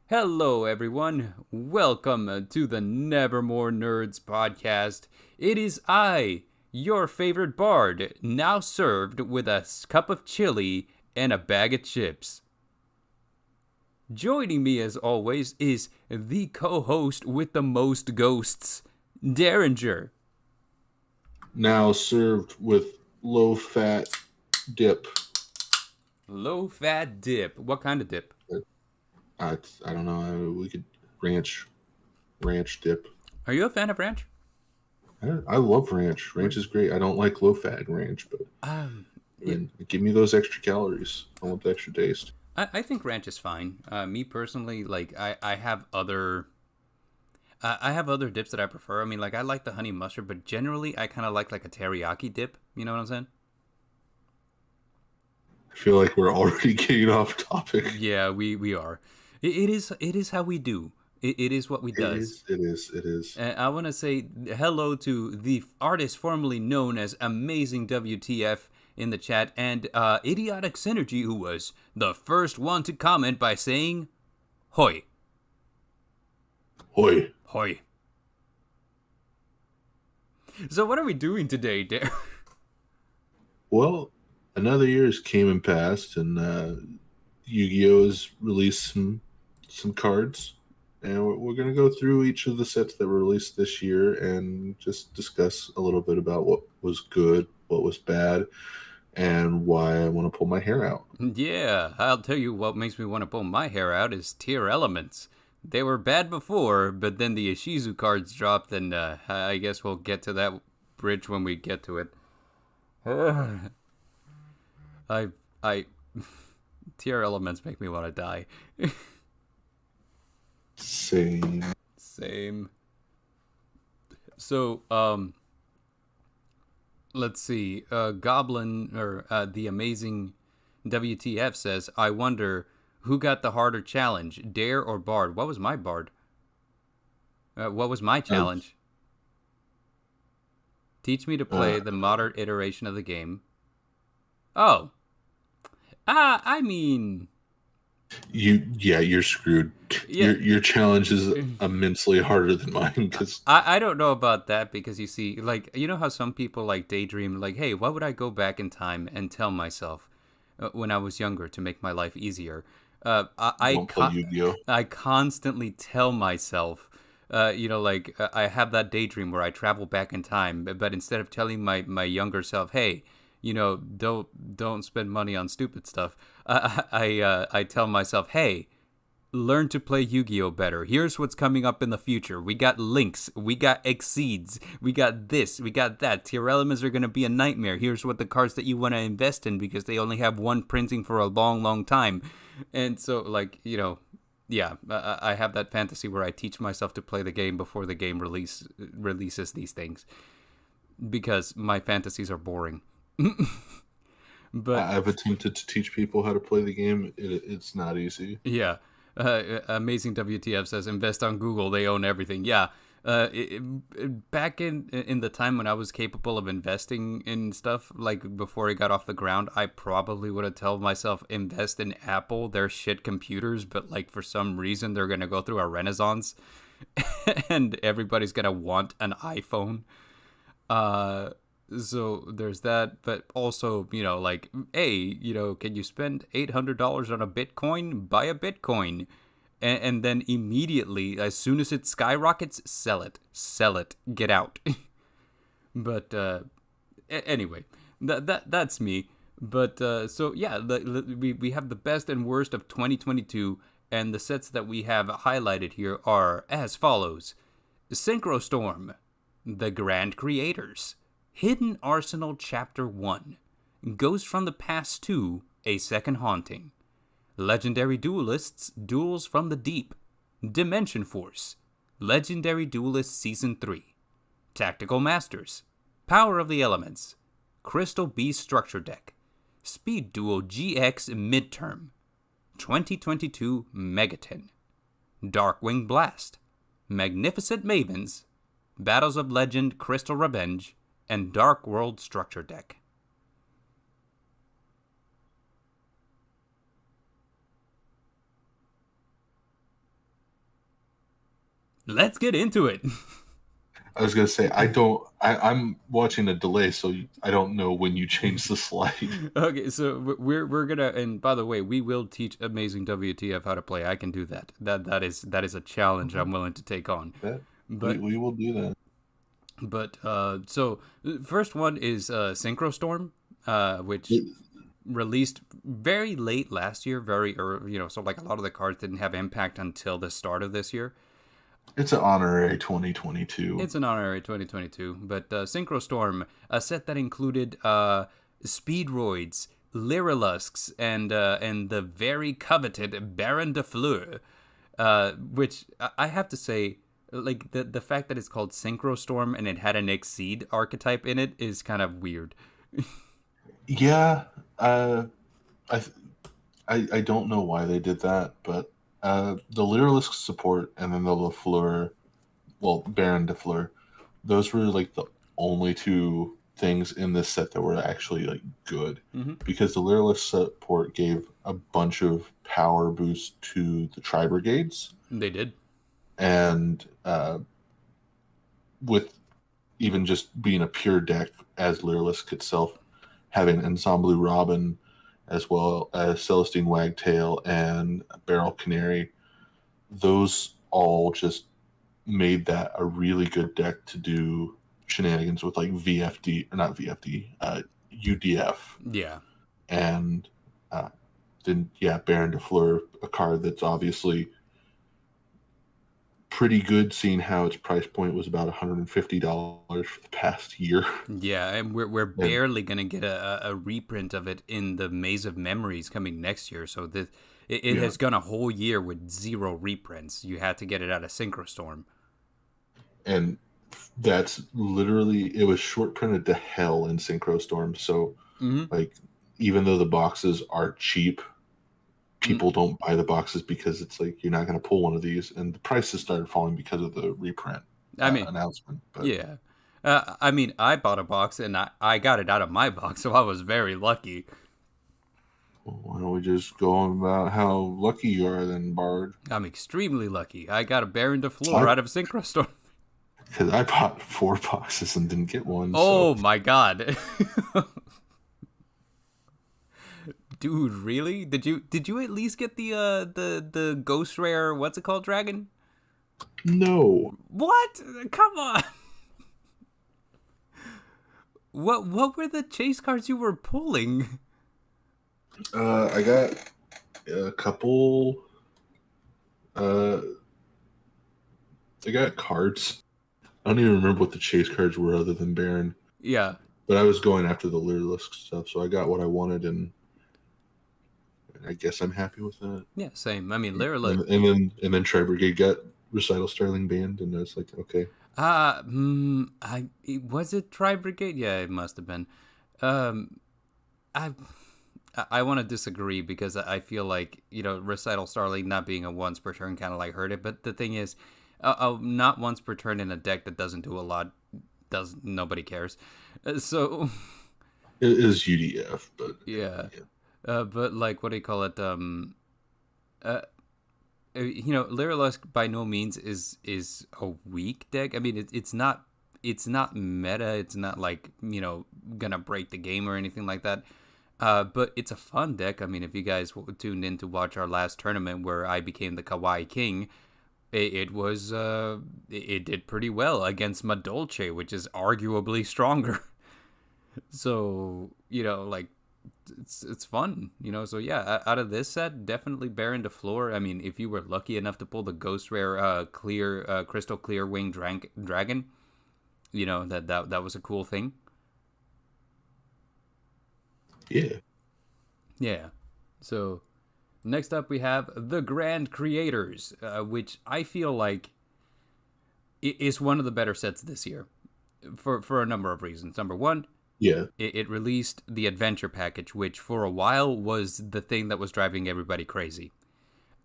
Hello, everyone. Welcome to the Nevermore Nerds podcast. It is I, your favorite bard, now served with a cup of chili and a bag of chips. Joining me, as always, is the co-host with the most ghosts, Dareinger. Now served with low-fat dip. Low-fat dip. What kind of dip? I don't know. We could ranch dip. Are you a fan of ranch? I love ranch. Ranch is great. I don't like low-fat ranch, but Yeah. give me those extra calories. I want the extra taste. I think ranch is fine. Me personally, I have other dips that I prefer. I mean, I like the honey mustard, but generally I kind of like a teriyaki dip. You know what I'm saying? I feel like we're already getting off topic. Yeah, we are. It is how we do. It is what we does. It is. I want to say hello to the artist formerly known as Amazing WTF in the chat, and Idiotic Synergy, who was the first one to comment by saying, "Hoi, Hoi. hoi." So what are we doing today, Dare? Well, another year has came and passed, and Yu-Gi-Oh has released some cards. And we're going to go through each of the sets that were released this year and just discuss a little bit about what was good, what was bad, and why I want to pull my hair out. Yeah, I'll tell you what makes me want to pull my hair out is tier elements. They were bad before, but then the Ishizu cards dropped, and I guess we'll get to that bridge when we get to it. I tier elements make me want to die. Same. So, let's see. Goblin or the amazing WTF says, "I wonder who got the harder challenge, Dare or Bard." What was my Bard? What was my challenge? Teach me to play the modern iteration of the game. Oh. I mean, you're screwed. Yeah. Your challenge is immensely harder than mine because I don't know about that because you see, you know how some people daydream, hey, what would I go back in time and tell myself when I was younger to make my life easier? I constantly tell myself, I have that daydream where I travel back in time, but instead of telling my younger self, hey, don't spend money on stupid stuff, I tell myself, hey, learn to play Yu-Gi-Oh better. Here's what's coming up in the future. We got links. We got exceeds. We got this. We got that. Tier elements are going to be a nightmare. Here's what the cards that you want to invest in because they only have one printing for a long, long time. And so, yeah, I have that fantasy where I teach myself to play the game before the game releases these things because my fantasies are boring. But I've attempted to teach people how to play the game. It's not easy. Yeah. Amazing WTF says, invest on Google. They own everything. Yeah. Back in the time when I was capable of investing in stuff, before it got off the ground, I probably would have told myself, invest in Apple. They're shit computers, but for some reason, they're going to go through a renaissance and everybody's going to want an iPhone. So there's that, but also, hey, can you spend $800 on a Bitcoin? Buy a Bitcoin. And then immediately, as soon as it skyrockets, sell it, get out. But anyway, that's me. But so yeah, we have the best and worst of 2022, and the sets that we have highlighted here are as follows: Synchro Storm, The Grand Creators, Hidden Arsenal Chapter 1, Ghost from the Past 2, A Second Haunting, Legendary Duelists, Duels from the Deep, Dimension Force, Legendary Duelists Season 3, Tactical Masters, Power of the Elements, Crystal Beast Structure Deck, Speed Duel GX Midterm, 2022 Megaton, Darkwing Blast, Magnificent Mavens, Battles of Legend Crystal Revenge, and Dark World Structure Deck. Let's get into it. I was gonna say I'm watching a delay, so I don't know when you change the slide. Okay, so we're gonna, and by the way, we will teach Amazing WTF how to play. I can do that. That is a challenge I'm willing to take on. That But we will do that. so first one is Synchro Storm, which released very late last year, very early, so like a lot of the cards didn't have impact until the start of this year. It's an honorary 2022. It's an honorary 2022, but Synchro Storm, a set that included Speedroids, Lyrilusks, and the very coveted Baron de Fleur, which I have to say, like the fact that it's called Synchro Storm and it had an Exceed archetype in it is kind of weird. Yeah, I don't know why they did that, but the Lyrilusk support and then the Lafleur, Baron de Fleur, those were like the only two things in this set that were actually like good, because the Lyrilusk support gave a bunch of power boost to the Tri Brigades. They did, and with even just being a pure deck as Lyrilusk itself, having Ensemble Robin, as well as Celestine Wagtail and Barrel Canary, those all just made that a really good deck to do shenanigans with, like VFD, or not VFD, UDF. Yeah. And then, Baron de Fleur, a card that's obviously pretty good, seeing how its price point was about $150 for the past year. Yeah, and we're barely gonna get a reprint of it in the Maze of Memories coming next year. So it has gone a whole year with 0 reprints. You had to get it out of Synchro Storm. And that's literally, it was short printed to hell in Synchro Storm. So like, even though the boxes are cheap, people don't buy the boxes because it's like, you're not going to pull one of these, and the prices started falling because of the reprint announcement. But, yeah. I bought a box and I got it out of my box, so I was very lucky. Well, why don't we just go on about how lucky you are then, Bard? I'm extremely lucky. I got a Baron de Fleur out of Synchro Storm. Because I bought 4 boxes and didn't get one. Oh my god. Dude, really? Did you at least get the ghost rare, what's it called, dragon? No. What? Come on. What were the chase cards you were pulling? I got a couple. I got cards. I don't even remember what the chase cards were other than Baron. Yeah. But I was going after the Lyrilusk stuff, so I got what I wanted, and I guess I'm happy with that. Yeah, same. I mean, Lyrilusk. And then Tri Brigade got Recital Starling banned, and I was like, okay. Was it Tri Brigade? Yeah, it must have been. I want to disagree because I feel like, Recital Starling not being a once per turn kind of like hurt it. But the thing is, not once per turn in a deck that doesn't do a lot, nobody cares. So it is UDF, but yeah. But like, what do you call it? Lyrilusk by no means is a weak deck. I mean, it's not meta. It's not like, gonna break the game or anything like that. But it's a fun deck. I mean, if you guys tuned in to watch our last tournament where I became the Kawaii King, it did pretty well against Madolche, which is arguably stronger. So, like, it's fun, So yeah, out of this set, definitely Baron de Fleur. I mean, if you were lucky enough to pull the ghost rare crystal clear wing dragon, that was a cool thing. Yeah. So next up we have the Grand Creators, which I feel like is one of the better sets this year for a number of reasons. Number one, it released the adventure package, which for a while was the thing that was driving everybody crazy.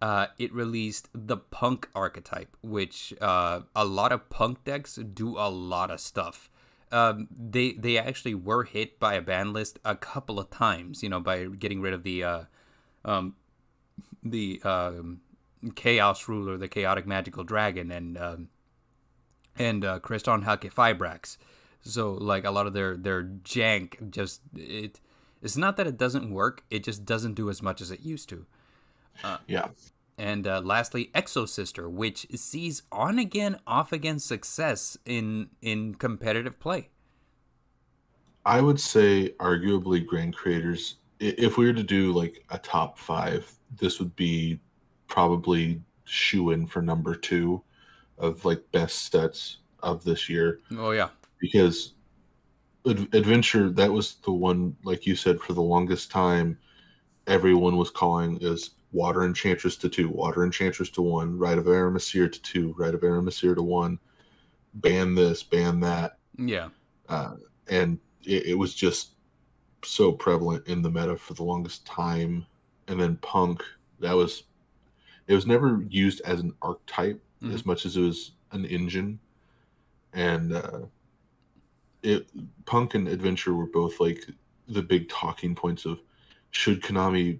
It released the punk archetype, which a lot of punk decks do a lot of stuff. They actually were hit by a ban list a couple of times, by getting rid of the Chaos Ruler, the Chaotic Magical Dragon, and Kriston Hake Fibrax. So like a lot of their jank just it's not that it doesn't work, it just doesn't do as much as it used to. Yeah. And lastly, Exo Sister, which sees on again, off again success in competitive play. I would say arguably Grand Creators, if we were to do like a top 5, this would be probably shoe in for number 2 of like best sets of this year, Oh yeah, because Adventure, that was the one, like you said, for the longest time everyone was calling as Water Enchantress to 2, Water Enchantress to 1, Rite of Aramesir to 2, Rite of Aramesir to 1, ban this, ban that. yeah, And it was just so prevalent in the meta for the longest time. And then Punk, it was never used as an archetype as much as it was an engine. And Punk and Adventure were both like the big talking points of, should Konami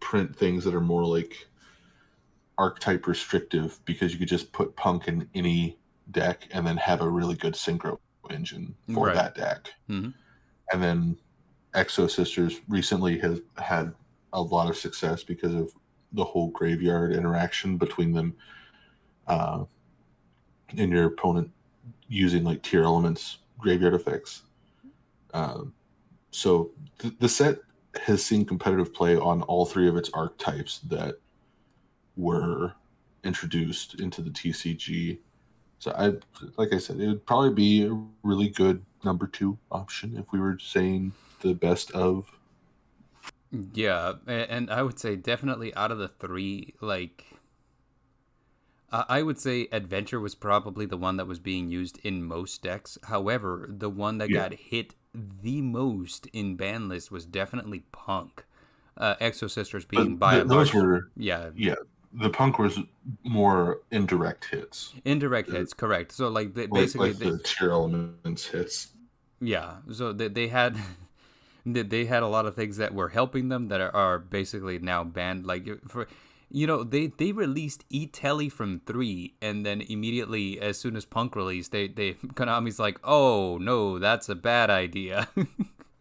print things that are more like archetype restrictive, because you could just put Punk in any deck and then have a really good synchro engine for that deck. Mm-hmm. And then Exo Sisters recently has had a lot of success because of the whole graveyard interaction between them, and your opponent using like tier elements graveyard effects. So the set has seen competitive play on all 3 of its archetypes that were introduced into the TCG. So like I said, it would probably be a really good number 2 option if we were saying the best of. Yeah, and I would say definitely out of the 3, like I would say Adventure was probably the one that was being used in most decks. However, the one that got hit the most in ban list was definitely Punk. Exo Sisters being by and large. Those were, yeah. The Punk was more indirect hits. Indirect hits, correct. So like basically like the tier elements hits. Yeah, so they had they had a lot of things that were helping them that are basically now banned. Like for they released E-Telly from 3, and then immediately as soon as Punk released, they Konami's like, oh no, that's a bad idea.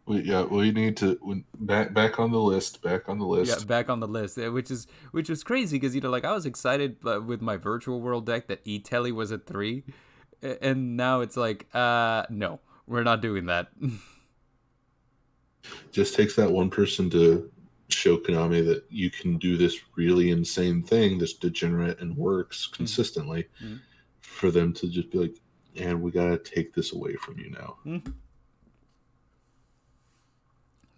We need to back on the list. Back on the list. Yeah, back on the list, which was crazy because like I was excited with my Virtual World deck that E-Telly was at 3, and now it's like, no, we're not doing that. Just takes that one person to show Konami that you can do this really insane thing that's degenerate and works consistently, for them to just be like, and we gotta take this away from you now.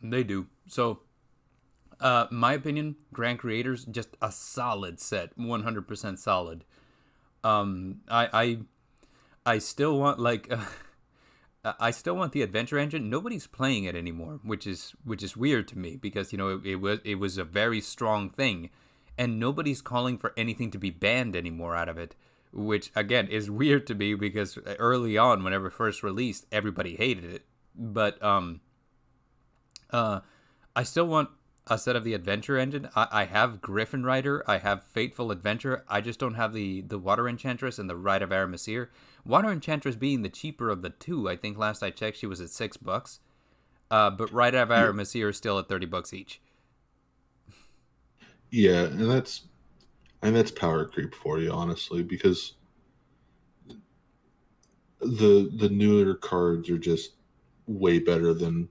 They do. So my opinion, Grand Creators, just a solid set, 100% solid. I still want I still want the Adventure Engine. Nobody's playing it anymore, which is weird to me, because it was a very strong thing, and nobody's calling for anything to be banned anymore out of it, which again is weird to me because early on, whenever it first released, everybody hated it. But I still want a set of the Adventure Engine. I have Griffin Rider, I have Fateful Adventure. I just don't have the Water Enchantress and the Rite of Aramesir. Water Enchantress being the cheaper of the 2. I think last I checked she was at $6. But Rite of Aramesir is still at $30 each. Yeah, and that's power creep for you, honestly, because the newer cards are just way better than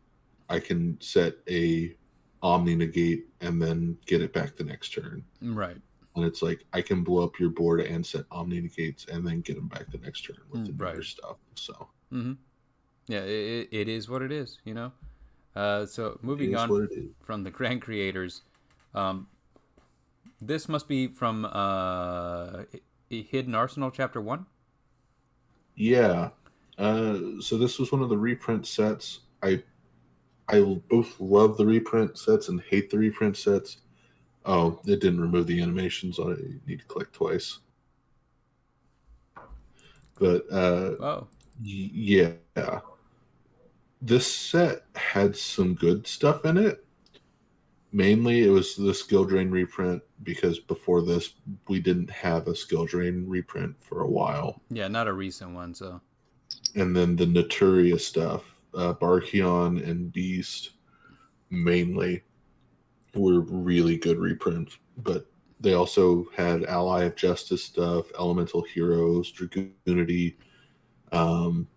I can set a Omni Negate and then get it back the next turn. Right. And it's like, I can blow up your board and set Omni Negates and then get them back the next turn with the newer stuff. So, yeah, it is what it is, So moving on from the Grand Creators, this must be from Hidden Arsenal Chapter 1? Yeah. So this was one of the reprint sets. I both love the reprint sets and hate the reprint sets. Oh, it didn't remove the animations. I need to click twice. But yeah, this set had some good stuff in it, Mainly, it was the Skill Drain reprint because before this, we didn't have a Skill Drain reprint for a while. Yeah, not a recent one, so. And then the Naturia stuff, Barkion and Beast, mainly, were really good reprints. But they also had Ally of Justice stuff, Elemental Heroes, Dragoonity. Um,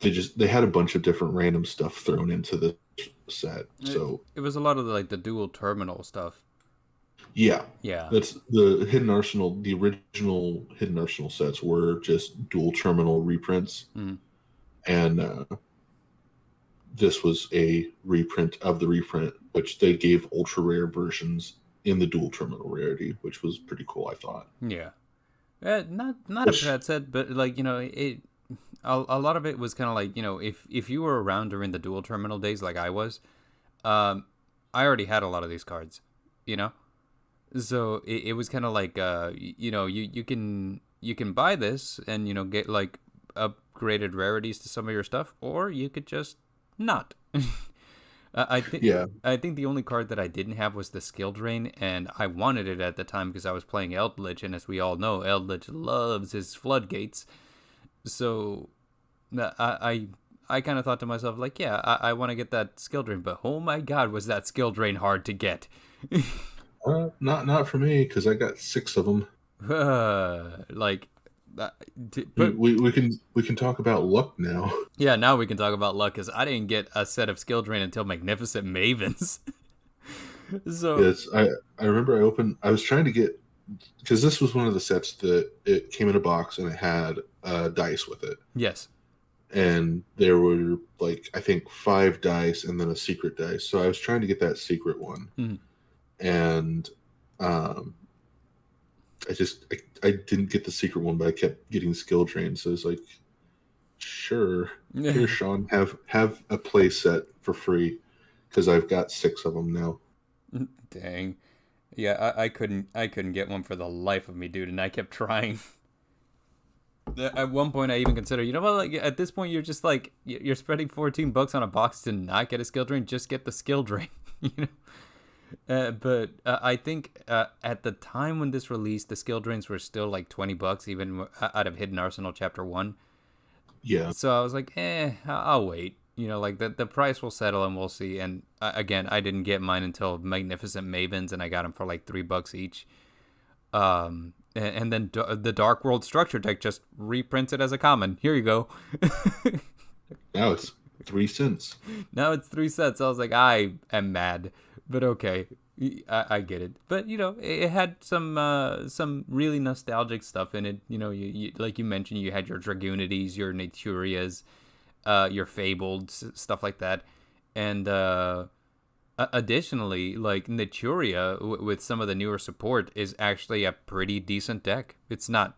they had a bunch of different random stuff thrown into the set. So it was a lot of the dual terminal stuff. yeah, Yeah, that's the Hidden Arsenal. The original Hidden Arsenal sets were just dual terminal reprints, and this was a reprint of the reprint, which they gave ultra rare versions in the dual terminal rarity, which was pretty cool, I thought. Yeah, not a bad set, but it. A lot of it was kind of like, if you were around during the dual terminal days like I was, I already had a lot of these cards, so it was kind of like you can buy this and get like upgraded rarities to some of your stuff, or you could just not. I think the only card that I didn't have was the Skill Drain, and I wanted it at the time because I was playing Eldritch, and as we all know, Eldritch loves his floodgates. So I kind of thought to myself, like, yeah, I want to get that Skill Drain, but oh my god, was that Skill Drain hard to get. Not for me, because I got 6 of them. We can talk about luck now. Yeah, now we can talk about luck, because I didn't get a set of Skill Drain until Magnificent Mavens. So yes, I remember I was trying to get, because this was one of the sets that it came in a box and it had dice with it. Yes. And there were like, I think 5 dice and then a secret dice. So I was trying to get that secret one. And I didn't get the secret one, but I kept getting Skill Drain. So it's like, sure, here, Sean, have a play set for free, because I've got 6 of them now. Dang. Yeah, I couldn't get one for the life of me, dude, and I kept trying. At one point, I even considered, like, at this point, you're just like, you're spending $14 on a box to not get a Skill Drain, just get the Skill Drain, But I think at the time when this released, the Skill Drains were still like $20, even out of Hidden Arsenal Chapter 1. Yeah. So I was like, I'll wait. Like the price will settle and we'll see. And again, I didn't get mine until Magnificent Mavens, and I got them for like $3 each. And then the Dark World Structure Deck just reprinted as a common. Here you go. Now it's 3 cents. Now it's 3 cents. I was like, I am mad, but okay, I get it. But it had some really nostalgic stuff in it. You like you mentioned, you had your Dragoonities, your Naturias, your Fabled, stuff like that, and additionally, like Naturia with some of the newer support is actually a pretty decent deck. It's not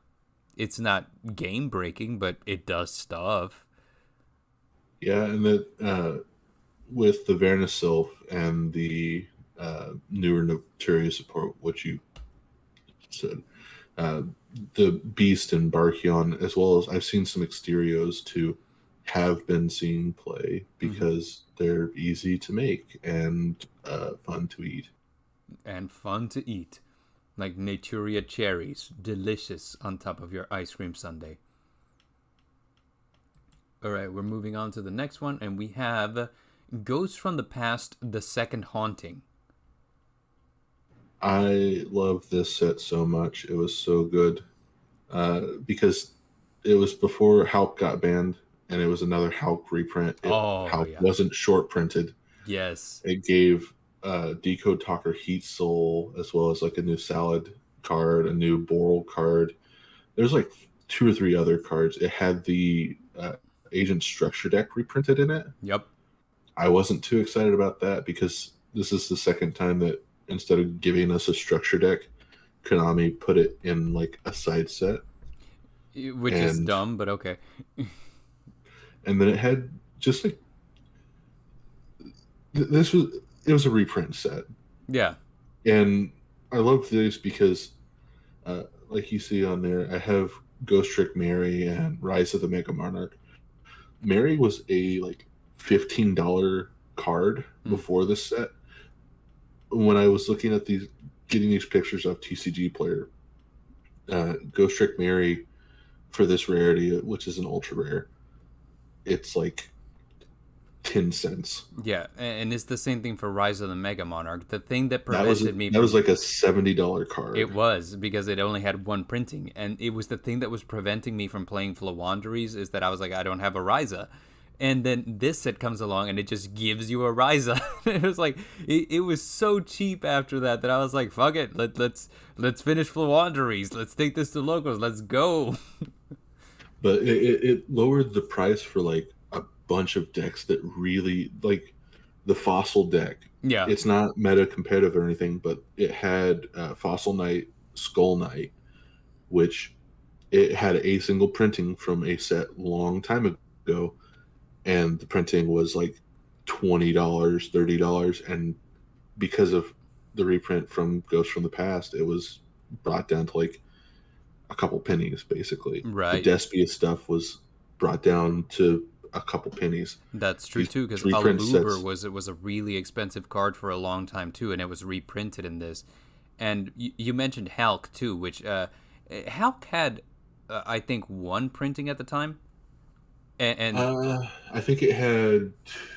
game breaking, but it does stuff. Yeah, and that with the Vernisilf and the newer Naturia support, what you said, the Beast and Barkion, as well as I've seen some Exterios too, have been seen play because they're easy to make and fun to eat. And fun to eat. Like Naturia cherries, delicious on top of your ice cream sundae. Alright, we're moving on to the next one, and we have Ghosts from the Past, The Second Haunting. I love this set so much. It was so good. Because it was before Hulk got banned, and it was another Hulk reprint. Hulk wasn't short printed. Yes. It gave Decode Talker Heat Soul, as well as like a new Salad card, a new Boral card. There's like 2 or 3 other cards. It had the Agent Structure deck reprinted in it. Yep. I wasn't too excited about that because this is the second time that instead of giving us a structure deck, Konami put it in like a side set. Which is dumb, but okay. And then it had just like it was a reprint set. Yeah. And I love this because like you see on there, I have Ghost Trick Mary and Rise of the Mega Monarch. Mary was a like $15 card before this set, when I was looking at getting these pictures of TCG Player, Ghost Trick Mary for this rarity, which is an ultra rare, it's like 10 cents. Yeah, and it's the same thing for Rise of the Mega Monarch. The thing that That was prevented me that was from like a $70 it card. was because it only had one printing, and it was the thing that was preventing me from playing Flawanderies is that I was like, I don't have a Ryza. And then this set comes along and it just gives you a Ryza. It was like it was so cheap after that I was like, fuck it, let's finish Flawanderies. Let's take this to locals. Let's go. But it lowered the price for like a bunch of decks that really like the Fossil deck. Yeah. It's not meta competitive or anything, but it had Fossil Knight, Skull Knight, which it had a single printing from a set long time ago, and the printing was like $20, $30, and because of the reprint from Ghost from the Past, it was brought down to like a couple pennies, basically. Right. The Despia stuff was brought down to a couple pennies. That's true too, because reprint Aluber sets. was a really expensive card for a long time too, and it was reprinted in this. And you mentioned Hulk too, which Hulk had I think one printing at the time, and I think it had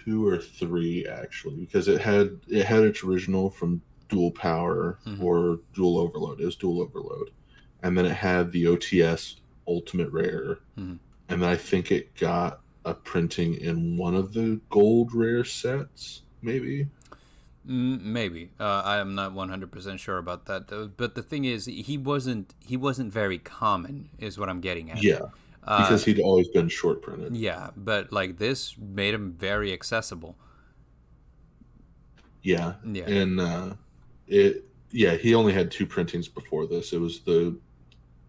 two or three actually, because it had its original from Dual Power or Dual Overload. It was Dual Overload, and then it had the OTS Ultimate Rare, and then I think it got a printing in one of the gold rare sets, maybe. Maybe I am not 100% sure about that. But the thing is, he wasn't very common, is what I'm getting at. Yeah, because he'd always been short printed. Yeah, but like this made him very accessible. Yeah, Yeah, and he only had two printings before this. It was the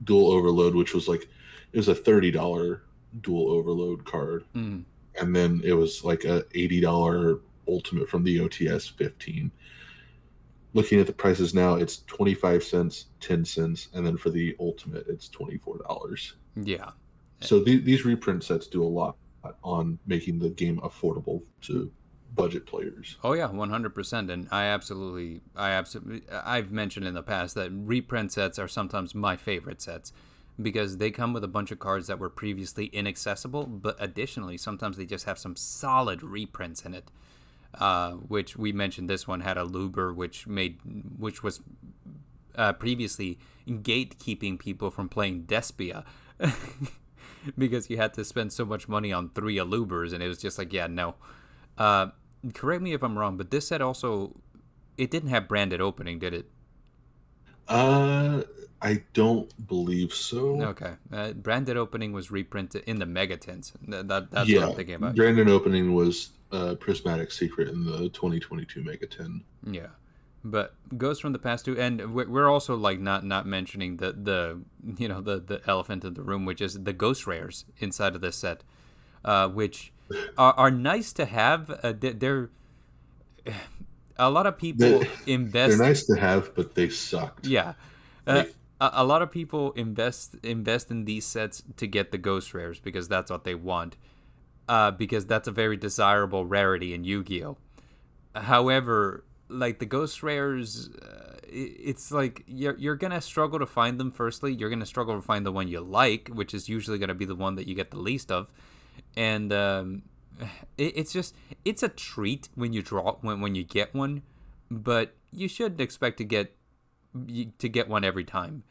Dual Overload, which was like it was a $30 Dual Overload card, and then it was like a $80 Ultimate from the OTS 15. Looking at the prices now, it's 25 cents, 10 cents, and then for the Ultimate, it's $24. yeah. So these reprint sets do a lot on making the game affordable to budget players. Oh yeah, 100%. And I've mentioned in the past that reprint sets are sometimes my favorite sets because they come with a bunch of cards that were previously inaccessible, but additionally, sometimes they just have some solid reprints in it. Which we mentioned, this one had a Luber, which was previously gatekeeping people from playing Despia. Because you had to spend so much money on 3 Alubers, and it was just like, yeah, no. Correct me if I'm wrong, but this set also, it didn't have branded opening, did it? I don't believe so. Okay. Branded opening was reprinted in the Megatins. That's what I'm thinking about. Branded opening was Prismatic Secret in the 2022 Megatin. Yeah. But Ghost from the Past too, and we're also like not mentioning the elephant in the room, which is the ghost rares inside of this set, which are nice to have. They're a lot of people invest. They're nice to have, but they sucked. Yeah, a lot of people invest in these sets to get the ghost rares because that's what they want, because that's a very desirable rarity in Yu-Gi-Oh. However, like the ghost rares, it's like you're gonna struggle to find them. Firstly, you're gonna struggle to find the one you like, which is usually gonna be the one that you get the least of, and it's a treat when you draw when you get one, but you shouldn't expect to get one every time.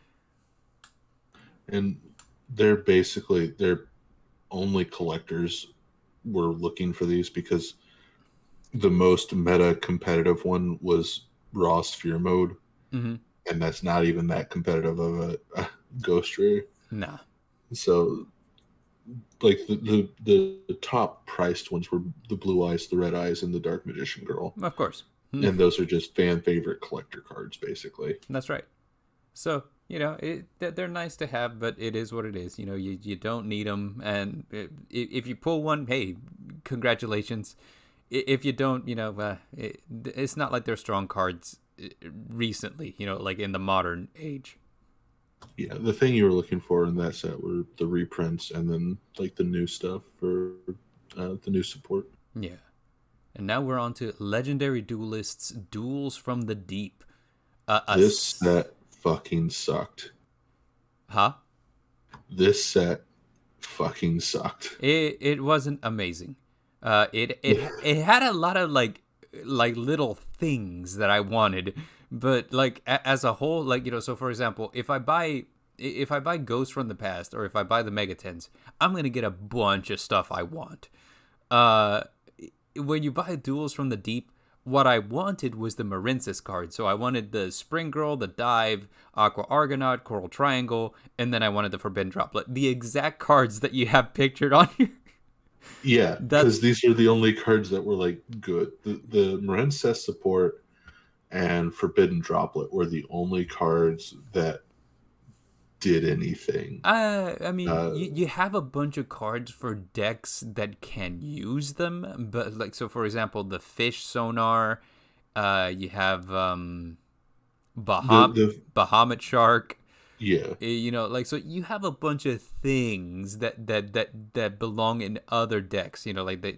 And they're only collectors were looking for these because the most meta competitive one was raw sphere mode, and that's not even that competitive of a ghost rare. Nah. So, like the top priced ones were the Blue Eyes, the Red Eyes, and the Dark Magician Girl. Of course. And those are just fan favorite collector cards, basically. That's right. So they're nice to have, but it is what it is. You don't need them, and if you pull one, hey, congratulations. If you don't, it's not like they're strong cards recently, like in the modern age. Yeah, the thing you were looking for in that set were the reprints and then like the new stuff for the new support. Yeah. And now we're on to Legendary Duelists Duels from the Deep. This set fucking sucked. Huh? This set fucking sucked. It wasn't amazing. It had a lot of like little things that I wanted, but like as a whole, like, you know, so for example, if I buy Ghost from the Past, or if I buy the Megatens, I'm gonna get a bunch of stuff I want. When you buy Duels from the Deep, what I wanted was the Marincess card. So I wanted the Spring Girl, the Dive, Aqua Argonaut, Coral Triangle, and then I wanted the Forbidden Droplet. The exact cards that you have pictured on here. Yeah, because these are the only cards that were like good. The Marincess support and Forbidden Droplet were the only cards that did anything. I mean, you have a bunch of cards for decks that can use them, but like, so for example, the Fish Sonar, you have Bahamut Shark. Yeah, You know, like, so you have a bunch of things that belong in other decks. You know, like they,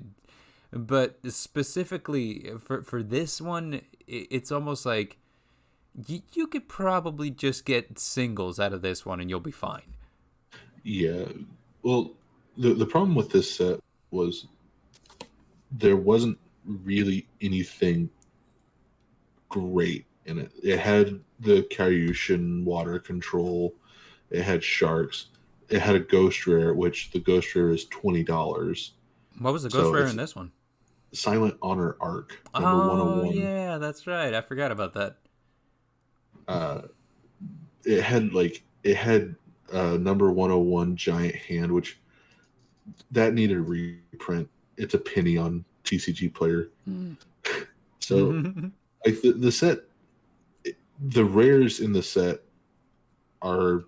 but specifically for this one, it's almost like you could probably just get singles out of this one and you'll be fine. yeah. Well, the problem with this set was there wasn't really anything great in it. It had the Karyushin water control. It had sharks. It had a ghost rare, which the ghost rare is $20. What was the ghost rare in this one? Silent Honor Arc, number Oh 101. Yeah, that's right. I forgot about that. It had number 101 giant hand, which that needed a reprint. It's a penny on TCG Player. So like the set, the rares in the set are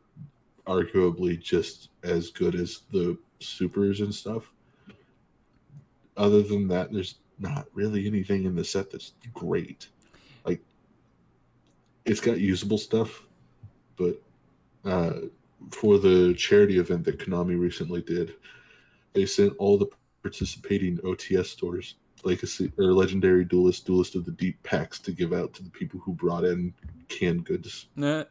arguably just as good as the supers and stuff. Other than that, there's not really anything in the set that's great. Like, it's got usable stuff, but for the charity event that Konami recently did, they sent all the participating OTS stores Legacy or Legendary Duelist of the Deep packs to give out to the people who brought in canned goods. So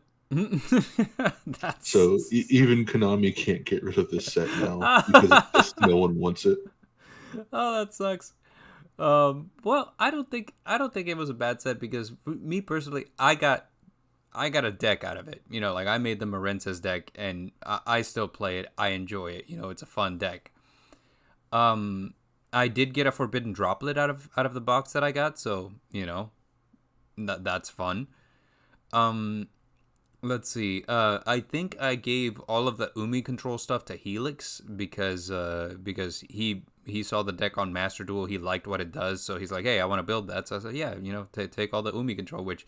even Konami can't get rid of this set now because no one wants it. Oh, that sucks. Well, I don't think it was a bad set, because me personally, I got a deck out of it. You know, like, I made the Marincess deck and I still play it. I enjoy it. You know, it's a fun deck. I did get a Forbidden Droplet out of the box that I got, so, you know, that's fun. Let's see. I think I gave all of the Umi control stuff to Helix because he saw the deck on Master Duel. He liked what it does, so he's like, hey, I want to build that. So I said, yeah, you know, take all the Umi control, which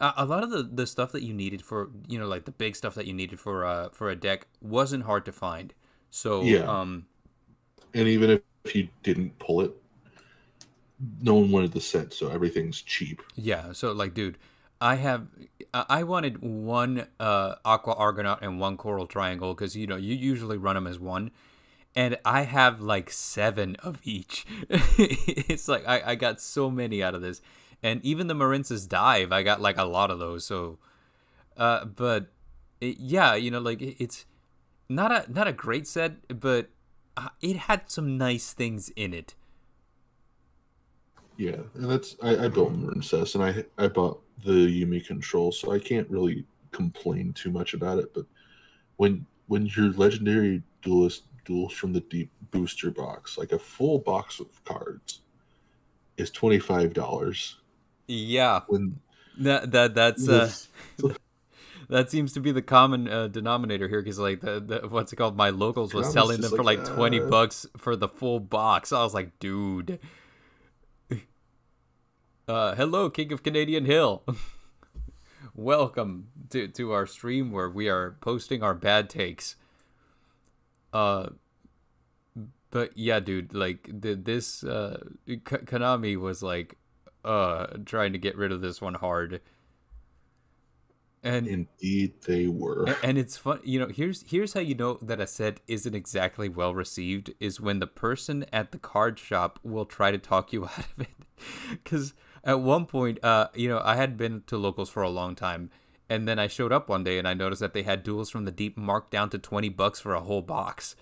a lot of the stuff that you needed for, you know, like the big stuff that you needed for a deck wasn't hard to find. So yeah. And even if you didn't pull it, no one wanted the set, so everything's cheap. Yeah. So, like, dude, I wanted one Aqua Argonaut and one Coral Triangle, because, you know, you usually run them as one. And I have like 7 of each. It's like I got so many out of this. And even the Marincess Dive, I got like a lot of those. So, but yeah, you know, like, it's not a great set, but it had some nice things in it. Yeah, and I built Marincess, and I bought the Yumi control, so I can't really complain too much about it. But when your Legendary Duels from the Deep booster box, like a full box of cards, is $25. Yeah, when that's that seems to be the common denominator here, because like the what's it called? My locals was selling them for like $20 for the full box. I was like, dude. Hello, King of Canadian Hill. Welcome to our stream where we are posting our bad takes. But yeah, dude, like this Konami was like trying to get rid of this one hard. And Indeed, they were. and it's fun, you know. Here's how you know that a set isn't exactly well received is when the person at the card shop will try to talk you out of it. Because at one point, you know, I had been to locals for a long time, and then I showed up one day and I noticed that they had Duels from the Deep marked down to $20 for a whole box,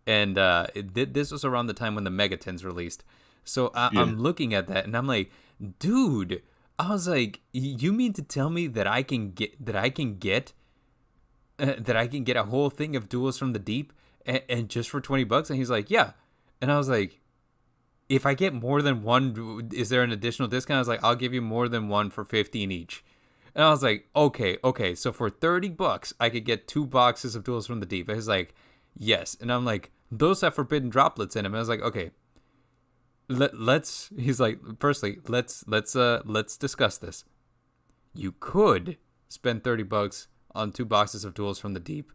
and this was around the time when the Megatins released. So Yeah. I'm looking at that and I'm like, dude. I was like, you mean to tell me that I can get a whole thing of Duels from the Deep and just for $20? And he's like, yeah. And I was like, if I get more than one, is there an additional discount? I was like, I'll give you more than one for 15 each. And I was like, okay. So for $30, I could get 2 boxes of Duels from the Deep. And he's like, yes. And I'm like, those have forbidden droplets in them. And I was like, okay. He's like, firstly, let's discuss this. You could spend $30 on 2 boxes of Duels from the Deep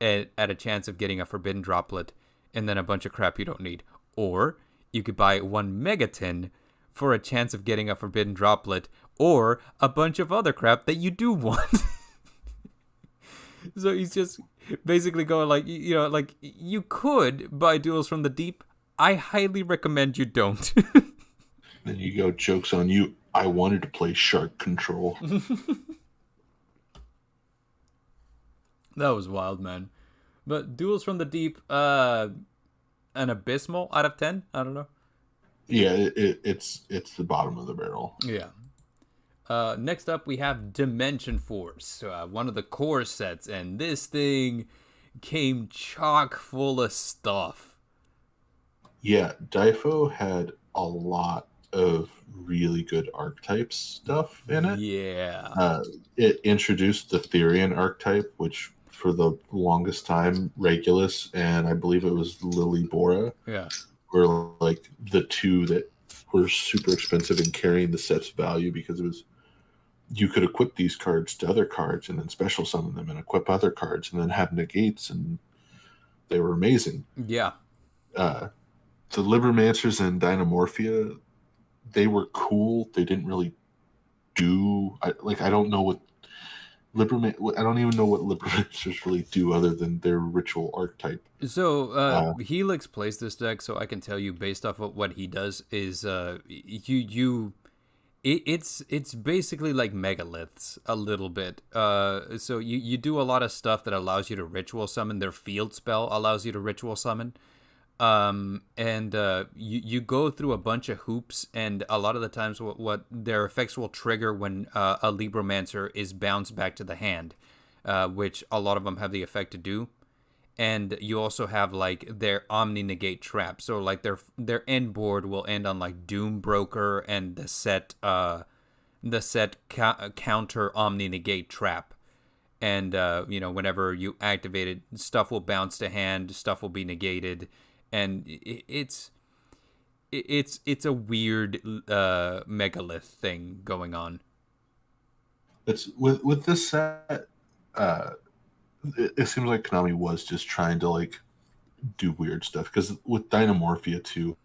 at a chance of getting a forbidden droplet and then a bunch of crap you don't need. Or you could buy 1 Megatin for a chance of getting a forbidden droplet or a bunch of other crap that you do want. So he's just basically going like, you know, like, you could buy Duels from the Deep. I highly recommend you don't. Then you go, joke's on you. I wanted to play Shark Control. That was wild, man. But Duels from the Deep, an abysmal out of 10? I don't know. Yeah, it's the bottom of the barrel. Yeah. Next up, we have Dimension Force, one of the core sets, and this thing came chock full of stuff. Yeah, Difo had a lot of really good archetype stuff in it. Yeah. It introduced the Therian archetype, which for the longest time, Regulus and I believe it was Lily Bora were like the two that were super expensive in carrying the set's value because it was you could equip these cards to other cards and then special summon them and equip other cards and then have negates, and they were amazing. Yeah. The Libermancers and Dynamorphia, they were cool. They didn't really do I don't know what I don't even know what Libermancers really do other than their ritual archetype. So Helix plays this deck, so I can tell you based off of what he does is it's basically like megaliths a little bit. So you do a lot of stuff that allows you to ritual summon. Their field spell allows you to ritual summon. And you go through a bunch of hoops, and a lot of the times what their effects will trigger when a Libromancer is bounced back to the hand, which a lot of them have the effect to do. And you also have like their Omni Negate trap, so like their end board will end on like Doom Broker and the set counter Omni Negate trap. And you know, whenever you activate it, stuff will bounce to hand, stuff will be negated. And it's a weird megalith thing going on. It's with this set. It seems like Konami was just trying to like do weird stuff because with Dynamorphia too,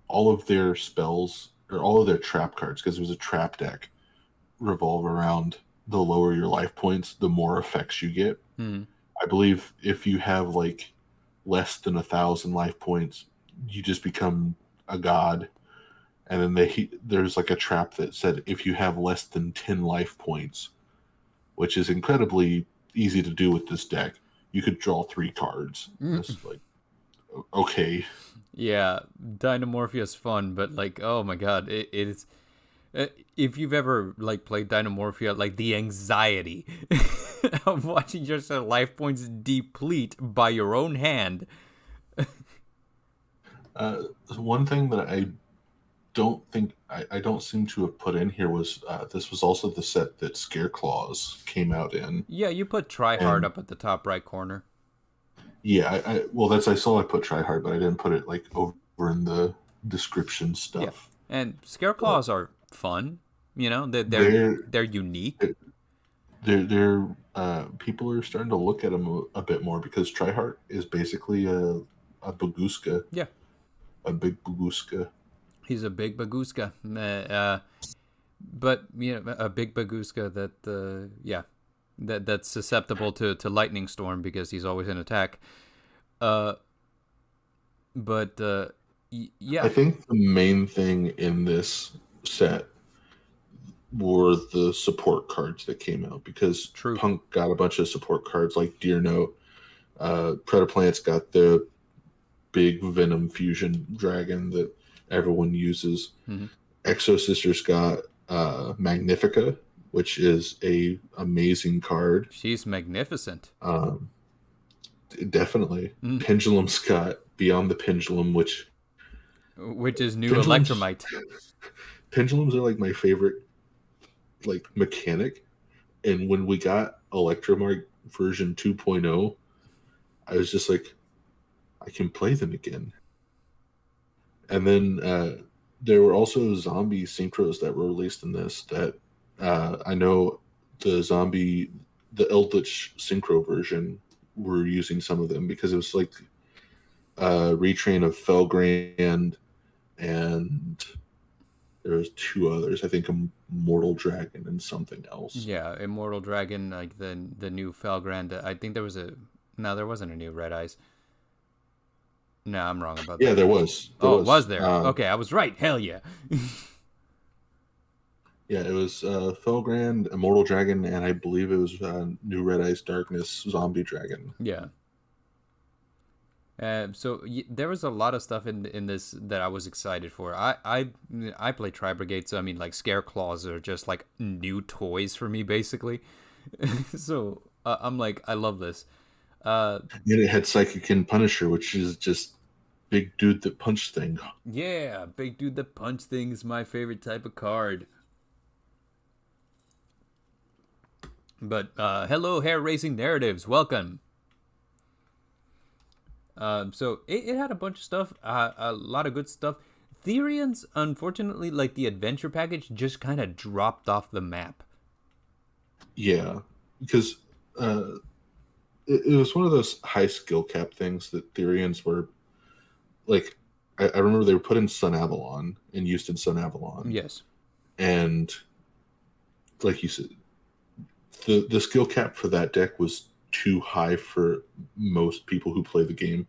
all of their spells or all of their trap cards, because it was a trap deck, revolve around the lower your life points, the more effects you get. I believe if you have like less than 1,000 life points, you just become a god. And then there's like a trap that said if you have less than 10 life points, which is incredibly easy to do with this deck, you could draw 3 cards. It's like, okay. Yeah, Dynamorphia is fun, but like, oh my god, it is. If you've ever like played Dynamorphia, like the anxiety of watching your life points deplete by your own hand. One thing that I don't think I don't seem to have put in here was this was also the set that Scareclaws came out in. Yeah, you put Tryhard up at the top right corner. Yeah, I saw I put Tryhard, but I didn't put it like over in the description stuff. Yeah. And Scareclaws are fun. You know, they're unique. They're people are starting to look at them a bit more because Tryhard is basically a Baguska. Yeah. A big Baguska. He's a big Baguska. but a big Baguska that that's susceptible to lightning storm because he's always in attack. Uh, but yeah, I think the main thing in this set were the support cards that came out, because true. Punk got a bunch of support cards like Deer Note. Predaplants got the big Venom fusion dragon that everyone uses. Mm-hmm. Exo Sisters got Magnifica, which is a amazing card. She's magnificent. Definitely. Mm. Pendulum's got Beyond the Pendulum, which is new Electromite. Pendulums are like my favorite like mechanic, and when we got Electromite version 2.0, I was just like, I can play them again. And then there were also zombie synchros that were released in this that I know the Eldritch synchro version were using some of them, because it was like a retrain of Felgrand, and there was two others. I think Immortal Dragon and something else. Yeah, Immortal Dragon, like the new Felgrand. I think there was there wasn't a new Red Eyes. No, I'm wrong about that. Yeah, there was. Was there? Okay, I was right. Hell yeah. Yeah, it was Felgrand, Immortal Dragon, and I believe it was New Red Eyes Darkness Zombie Dragon. Yeah. So there was a lot of stuff in this that I was excited for. I play Tri Brigade, so I mean, like, Scare Claws are just like new toys for me, basically. So I'm like, I love this. And it had Psychic and Punisher, which is just big dude that punch thing. Yeah, big dude that punch thing is my favorite type of card. But hello, Hair Raising Narratives, welcome. So it had a bunch of stuff, a lot of good stuff. Therians, unfortunately, like the adventure package, just kind of dropped off the map. Yeah, because it was one of those high skill cap things that Therians were like. I remember they were put in Sun Avalon and used in Sun Avalon. Yes, and like you said, the skill cap for that deck was too high for most people who play the game.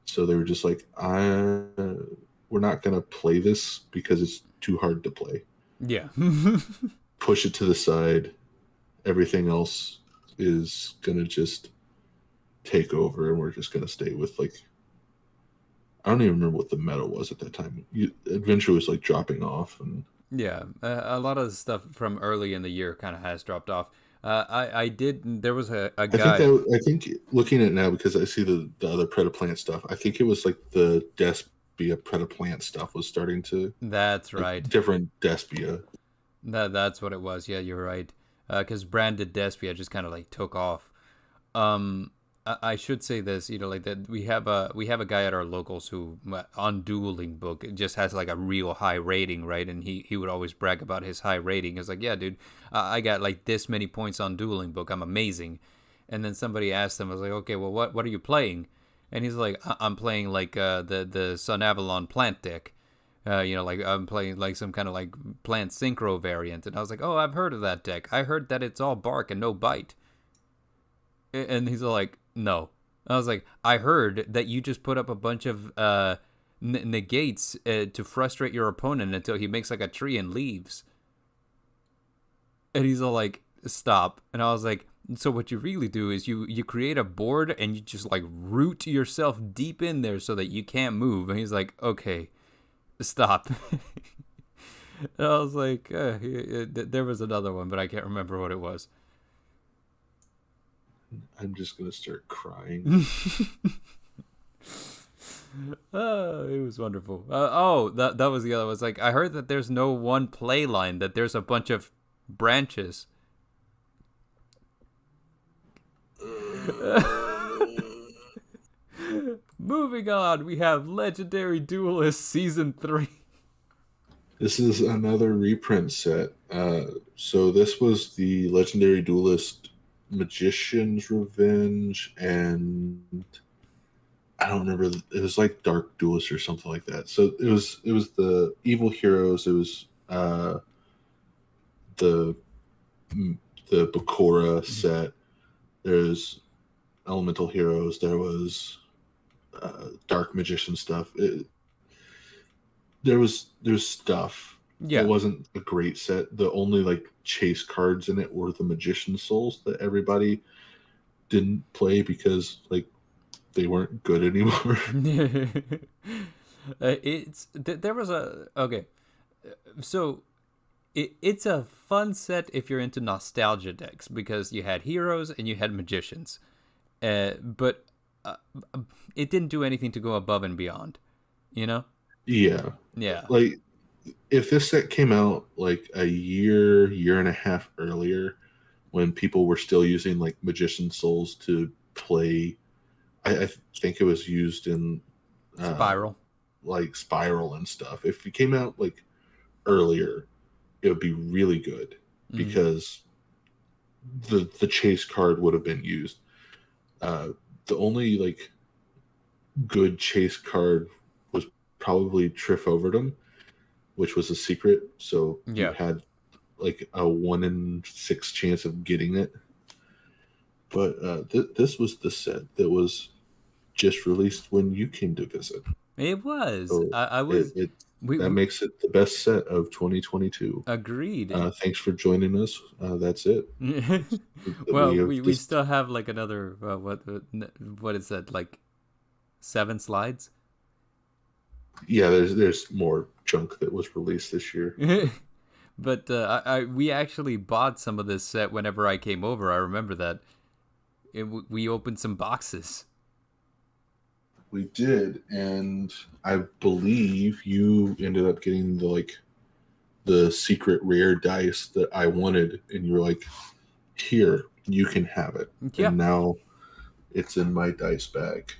So they were just like, we're not going to play this because it's too hard to play. Yeah. Push it to the side. Everything else is going to just take over, and we're just going to stay with, like, I don't even remember what the meta was at that time. Adventure was like dropping off, and yeah, a lot of the stuff from early in the year kind of has dropped off. There was a guy. I think looking at it now, because I see the other Predaplant stuff, I think it was like the Despia Predaplant stuff was starting to. That's like, right. Different Despia. That's what it was. Yeah, you're right. Because branded Despia just kind of like took off. I should say this, like that we have a guy at our locals who on Dueling Book just has like a real high rating, right? And he would always brag about his high rating. It's like, yeah, dude, I got like this many points on Dueling Book. I'm amazing. And then somebody asked him, I was like, okay, well, what are you playing? And he's like, I'm playing like the Sun Avalon plant deck. Like I'm playing like some kind of like plant synchro variant. And I was like, oh, I've heard of that deck. I heard that it's all bark and no bite. And he's like, no. I was like, I heard that you just put up a bunch of negates to frustrate your opponent until he makes like a tree and leaves. And he's all like, stop. And I was like, so what you really do is you create a board and you just like root yourself deep in there so that you can't move. And he's like, okay, stop. And I was like, there was another one, but I can't remember what it was. I'm just gonna start crying. It was wonderful. That was the other one. It's like, I heard that there's no one play line, that there's a bunch of branches. Moving on, we have Legendary Duelist Season 3. This is another reprint set. So this was the Legendary Duelist Magician's Revenge, and I don't remember. It was like Dark Duelist or something like that. So it was the evil heroes. It was the the Bakura set. There's Elemental Heroes. There was Dark Magician stuff. There's stuff. Yeah. It wasn't a great set. The only like chase cards in it were the Magician Souls that everybody didn't play because like they weren't good anymore. There was a okay. So it's a fun set if you're into nostalgia decks because you had heroes and you had magicians, but it didn't do anything to go above and beyond, you know? Yeah. Like if this set came out like a year and a half earlier, when people were still using like Magician Souls to play, I think it was used in Spiral, like Spiral and stuff. If it came out like earlier, it would be really good because the chase card would have been used. The only like good chase card was probably Triff Overdom, which was a secret, so you had like a 1 in 6 chance of getting it. But this was the set that was just released when you came to visit. It was. So I was. That makes it the best set of 2022. Agreed. Thanks for joining us. That's it. Well, we still have like another what is that, like 7 slides? Yeah, there's more junk that was released this year. But we actually bought some of this set whenever I came over. I remember that. We opened some boxes. We did, and I believe you ended up getting the secret rare dice that I wanted, and you were like, "Here, you can have it." Yeah. And now it's in my dice bag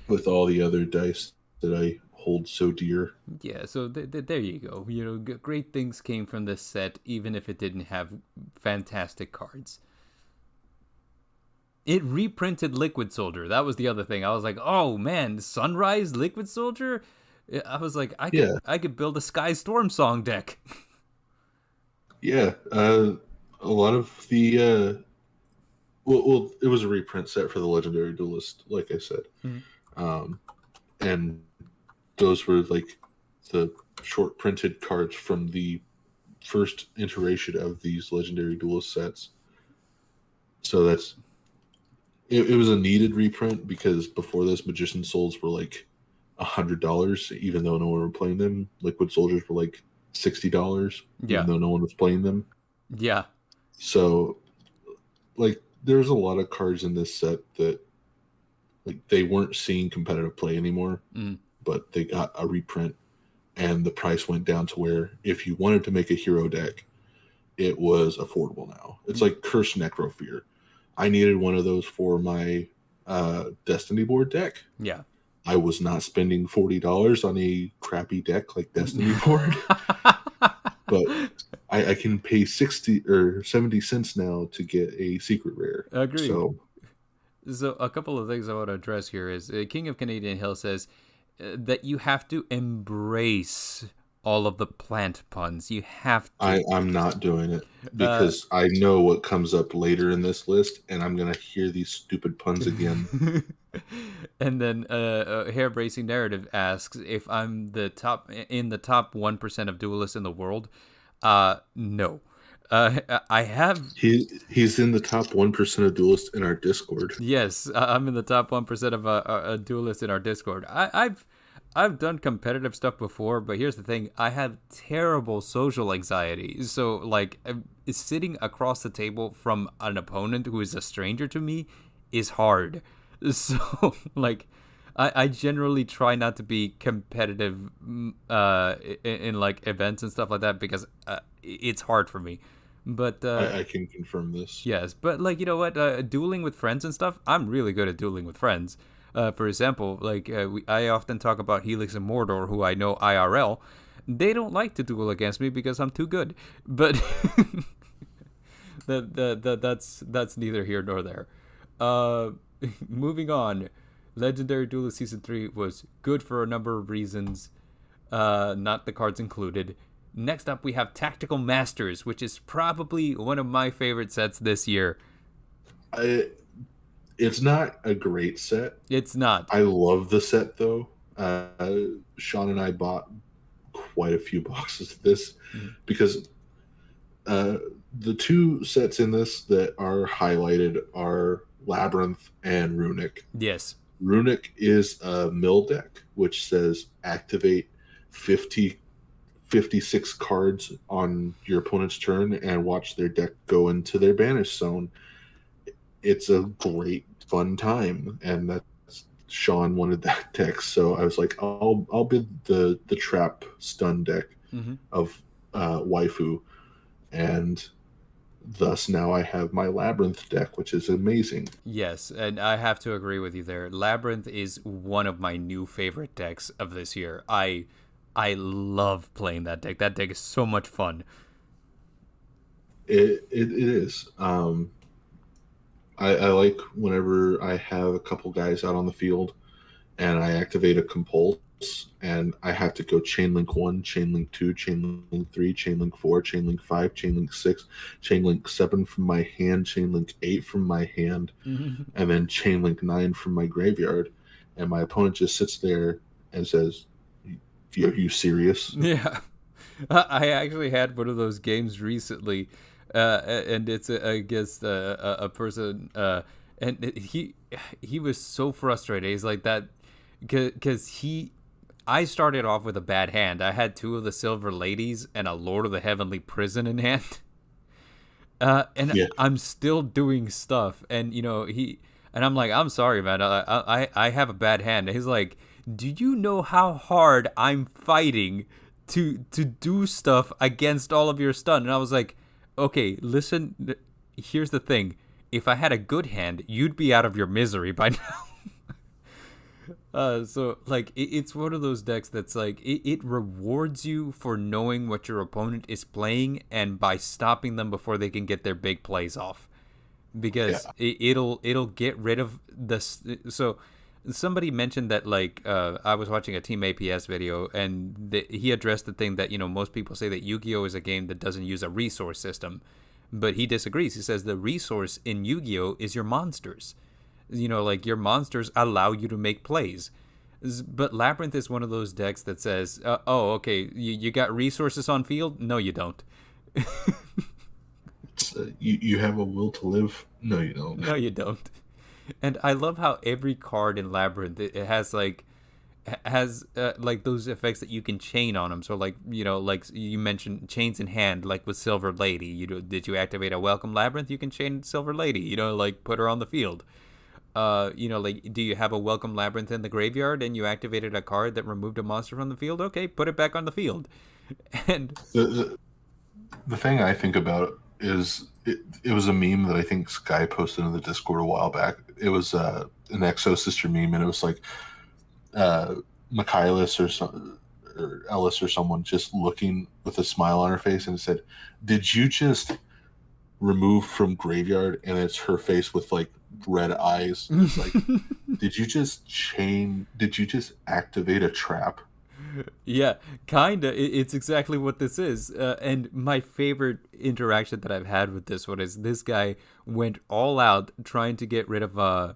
with all the other dice that I hold so dear. Yeah, so there you go. You know, great things came from this set, even if it didn't have fantastic cards. It reprinted Liquid Soldier. That was the other thing. I was like, oh man, Sunrise Liquid Soldier? I was like, I could build a Sky Storm song deck. Yeah, a lot of the well, it was a reprint set for the Legendary Duelist, like I said. And those were like the short printed cards from the first iteration of these Legendary Duelist sets. So that's it was a needed reprint because before this, Magician Souls were like $100, even though no one was playing them. Liquid Soldiers were like $60, even though no one was playing them. Yeah. So, like, there's a lot of cards in this set that, like, they weren't seeing competitive play anymore, but they got a reprint, and the price went down to where if you wanted to make a hero deck, it was affordable now. It's like Cursed Necrofear. I needed one of those for my Destiny board deck. Yeah. I was not spending $40 on a crappy deck like Destiny board. But I can pay 60 or 70 cents now to get a secret rare. Agreed. So a couple of things I want to address here is King of Canadian Hill says that you have to embrace all of the plant puns. You have to. I'm not doing it because I know what comes up later in this list, and I'm going to hear these stupid puns again. And then Hair Bracing Narrative asks if I'm in the top 1% of duelists in the world. No. I have. He's in the top 1% of duelists in our Discord. Yes, I'm in the top 1% of a duelists in our Discord. I've done competitive stuff before, but here's the thing. I have terrible social anxiety. So, like, sitting across the table from an opponent who is a stranger to me is hard. So, like, I generally try not to be competitive in like, events and stuff like that because it's hard for me. But I can confirm this. Yes, but, like, you know what? Dueling with friends and stuff, I'm really good at dueling with friends. For example, like I often talk about Helix and Mordor, who I know IRL. They don't like to duel against me because I'm too good. But that's neither here nor there. Moving on, Legendary Duelist Season 3 was good for a number of reasons, not the cards included. Next up, we have Tactical Masters, which is probably one of my favorite sets this year. It's not a great set. It's not. I love the set though. Sean and I bought quite a few boxes of this because the two sets in this that are highlighted are Labyrinth and Runic. Yes. Runic is a mill deck, which says activate 56 cards on your opponent's turn and watch their deck go into their banish zone. It's a great fun time, and that's Sean wanted that deck, so I was like, I'll bid the trap stun deck of waifu, and thus now I have my Labyrinth deck, which is amazing. Yes, and I have to agree with you there. Labyrinth is one of my new favorite decks of this year. I love playing that deck. That deck is so much fun. It is. I like whenever I have a couple guys out on the field and I activate a compulse and I have to go chain link 1, chain link 2, chain link 3, chain link 4, chain link 5, chain link 6, chain link 7 from my hand, chain link 8 from my hand, and then chain link 9 from my graveyard. And my opponent just sits there and says, "Are you serious?" Yeah. I actually had one of those games recently, and it's against a person, and he was so frustrated. He's like that because I started off with a bad hand. I had 2 of the Silver Ladies and a Lord of the Heavenly Prison in hand, and yeah. I'm still doing stuff, and and I'm like, I'm sorry, man. I have a bad hand. And he's like, do you know how hard I'm fighting to do stuff against all of your stun? And I was like, okay, listen, here's the thing. If I had a good hand, you'd be out of your misery by now. So, like, it's one of those decks that's like, it rewards you for knowing what your opponent is playing and by stopping them before they can get their big plays off. Because it'll get rid of this. So somebody mentioned that, like, I was watching a Team APS video, and he addressed the thing that, most people say that Yu-Gi-Oh is a game that doesn't use a resource system, but he disagrees. He says the resource in Yu-Gi-Oh is your monsters. Like, your monsters allow you to make plays. But Labyrinth is one of those decks that says, oh, okay, you got resources on field? No, you don't. You have a will to live? No, you don't. No, you don't. And I love how every card in Labyrinth, it has like those effects that you can chain on them. So, like, like you mentioned, chains in hand, like with Silver Lady. Did you activate a Welcome Labyrinth? You can chain Silver Lady. Like, put her on the field. Like, do you have a Welcome Labyrinth in the graveyard and you activated a card that removed a monster from the field? Okay, put it back on the field. And the thing I think about is it was a meme that I think Sky posted in the Discord a while back. It was an Exo Sister meme, and it was like Michaelis or Ellis or someone just looking with a smile on her face, and it said, "Did you just remove from graveyard?" And it's her face with like red eyes. It's like, did you just activate a trap? Yeah, kinda. It's exactly what this is. And my favorite interaction that I've had with this one is this guy went all out trying to get rid of one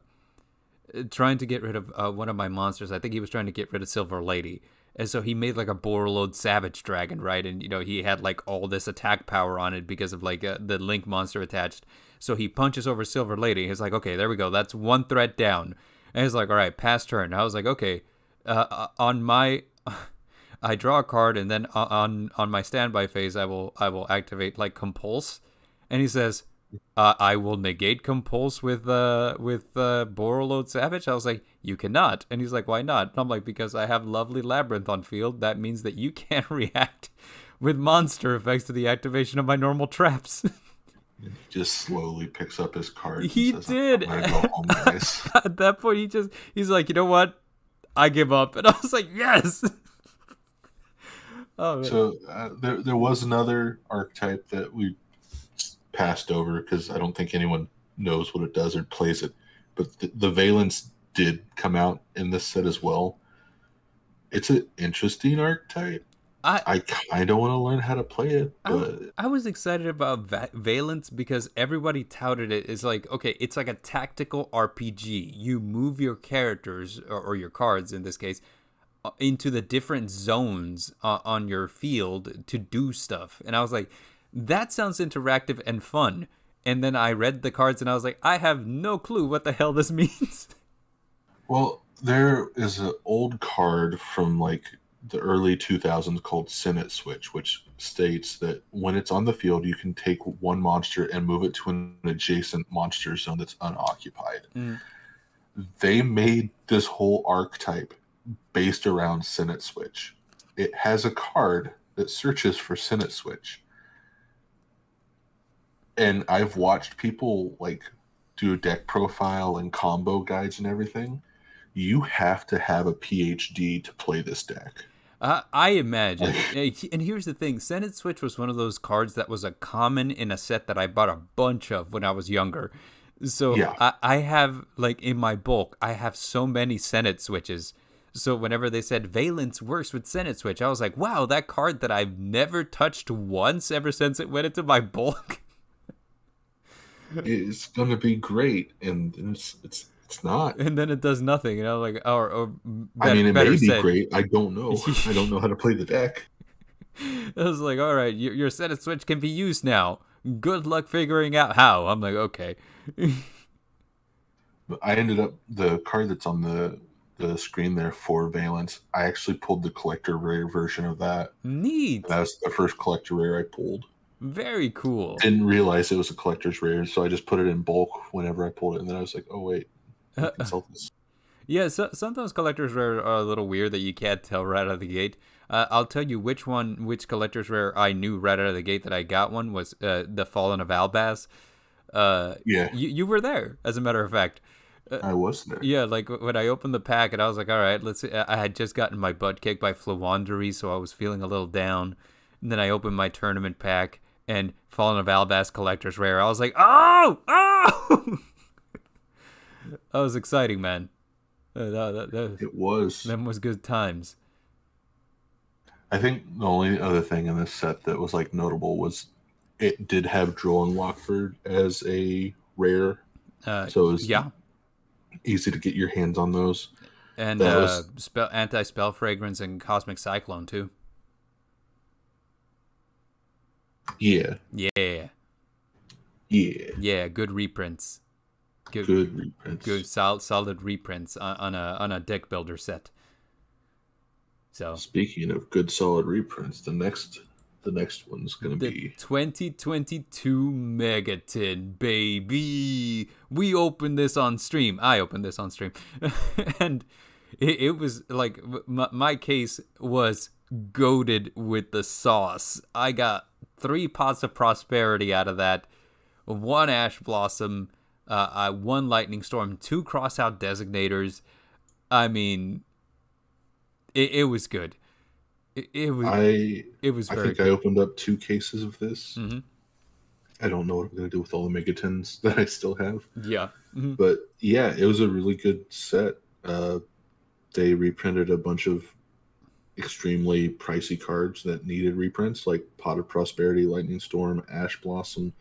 of my monsters. I think he was trying to get rid of Silver Lady. And so he made like a Borreload Savage Dragon, right? And he had like all this attack power on it because of like the Link monster attached. So he punches over Silver Lady. He's like, okay, there we go. That's one threat down. And he's like, all right, pass turn. I was like, okay, I draw a card, and then on my standby phase, I will activate like Compulse, and he says, I will negate Compulse with Borreload Savage. I was like, you cannot, and he's like, why not? And I'm like, because I have Lovely Labyrinth on field. That means that you can't react with monster effects to the activation of my normal traps. He just slowly picks up his card. He says, did. I'm gonna go home, guys. At that point, he's like, you know what? I give up, and I was like, yes. Oh, so there was another archetype that we passed over because I don't think anyone knows what it does or plays it, but the Valence did come out in this set as well. It's an interesting archetype. I kind of want to learn how to play it, I but I was excited about Valence because everybody touted it as like, okay, it's like a tactical RPG. You move your characters or your cards in this case into the different zones on your field to do stuff. And I was like, that sounds interactive and fun. And then I read the cards and I was like, I have no clue what the hell this means. well, there is an old card from like the early 2000s called Senate Switch, which states that when it's on the field, you can take one monster and move it to an adjacent monster zone that's unoccupied. Mm. They made this whole archetype based around Senate Switch. It has a card that searches for Senate Switch. And I've watched people like do deck profile and combo guides and everything. You have to have a PhD to play this deck. I imagine. And here's the thing. Senate Switch was one of those cards that was a common in a set that I bought a bunch of when I was younger. So Yeah. I have, like, in my bulk, I have so many Senate Switches. So whenever they said Valence works with Senate Switch, I was like, wow, that card that I've never touched once ever since it went into my bulk. It's going to be great. And it's not. And then it does nothing. And I'm like, or I mean, it may be said, great. I don't know. I don't know how to play the deck. I was like, all right, your Senate Switch can be used now. Good luck figuring out how. I'm like, okay. But I ended up, the card that's on the screen there for Valence, I actually pulled the collector rare version of that. Neat. And that was the first collector rare I pulled. Very cool. Didn't realize it was a collector's rare, so I just put it in bulk whenever I pulled it. And then I was like, oh, wait, I can sell this. Yeah, so sometimes collector's rare are a little weird that you can't tell right out of the gate. I'll tell you which collector's rare I knew right out of the gate that I got one was the Fallen of Albaz. Yeah. You were there, as a matter of fact. I was there. Yeah, like when I opened the pack and I was like, all right, let's see. I had just gotten my butt kicked by Flawandery, so I was feeling a little down. And then I opened my tournament pack and Fallen of Albaz collector's rare. I was like, oh! That was exciting, man. It was. Them was good times. I think the only other thing in this set that was like notable was it did have Droll and Lockford as a rare. So it was easy to get your hands on those. And anti-spell fragrance and cosmic cyclone too. Yeah. Good reprints. Good reprints. Good solid reprints on a deck builder set. So speaking of good solid reprints, the next one's gonna be 2022 Megaton, baby. We opened this on stream. I opened this on stream, and it was like my case was goated with the sauce. I got 3 pots of prosperity out of that, 1 Ash Blossom, 1 Lightning Storm, 2 crossout designators. I mean, it was good. It was very think good. I opened up 2 cases of this. Mm-hmm. I don't know what I'm going to do with all the Megatons that I still have. Yeah. Mm-hmm. But yeah, it was a really good set. They reprinted a bunch of extremely pricey cards that needed reprints, like Pot of Prosperity, Lightning Storm, Ash Blossom.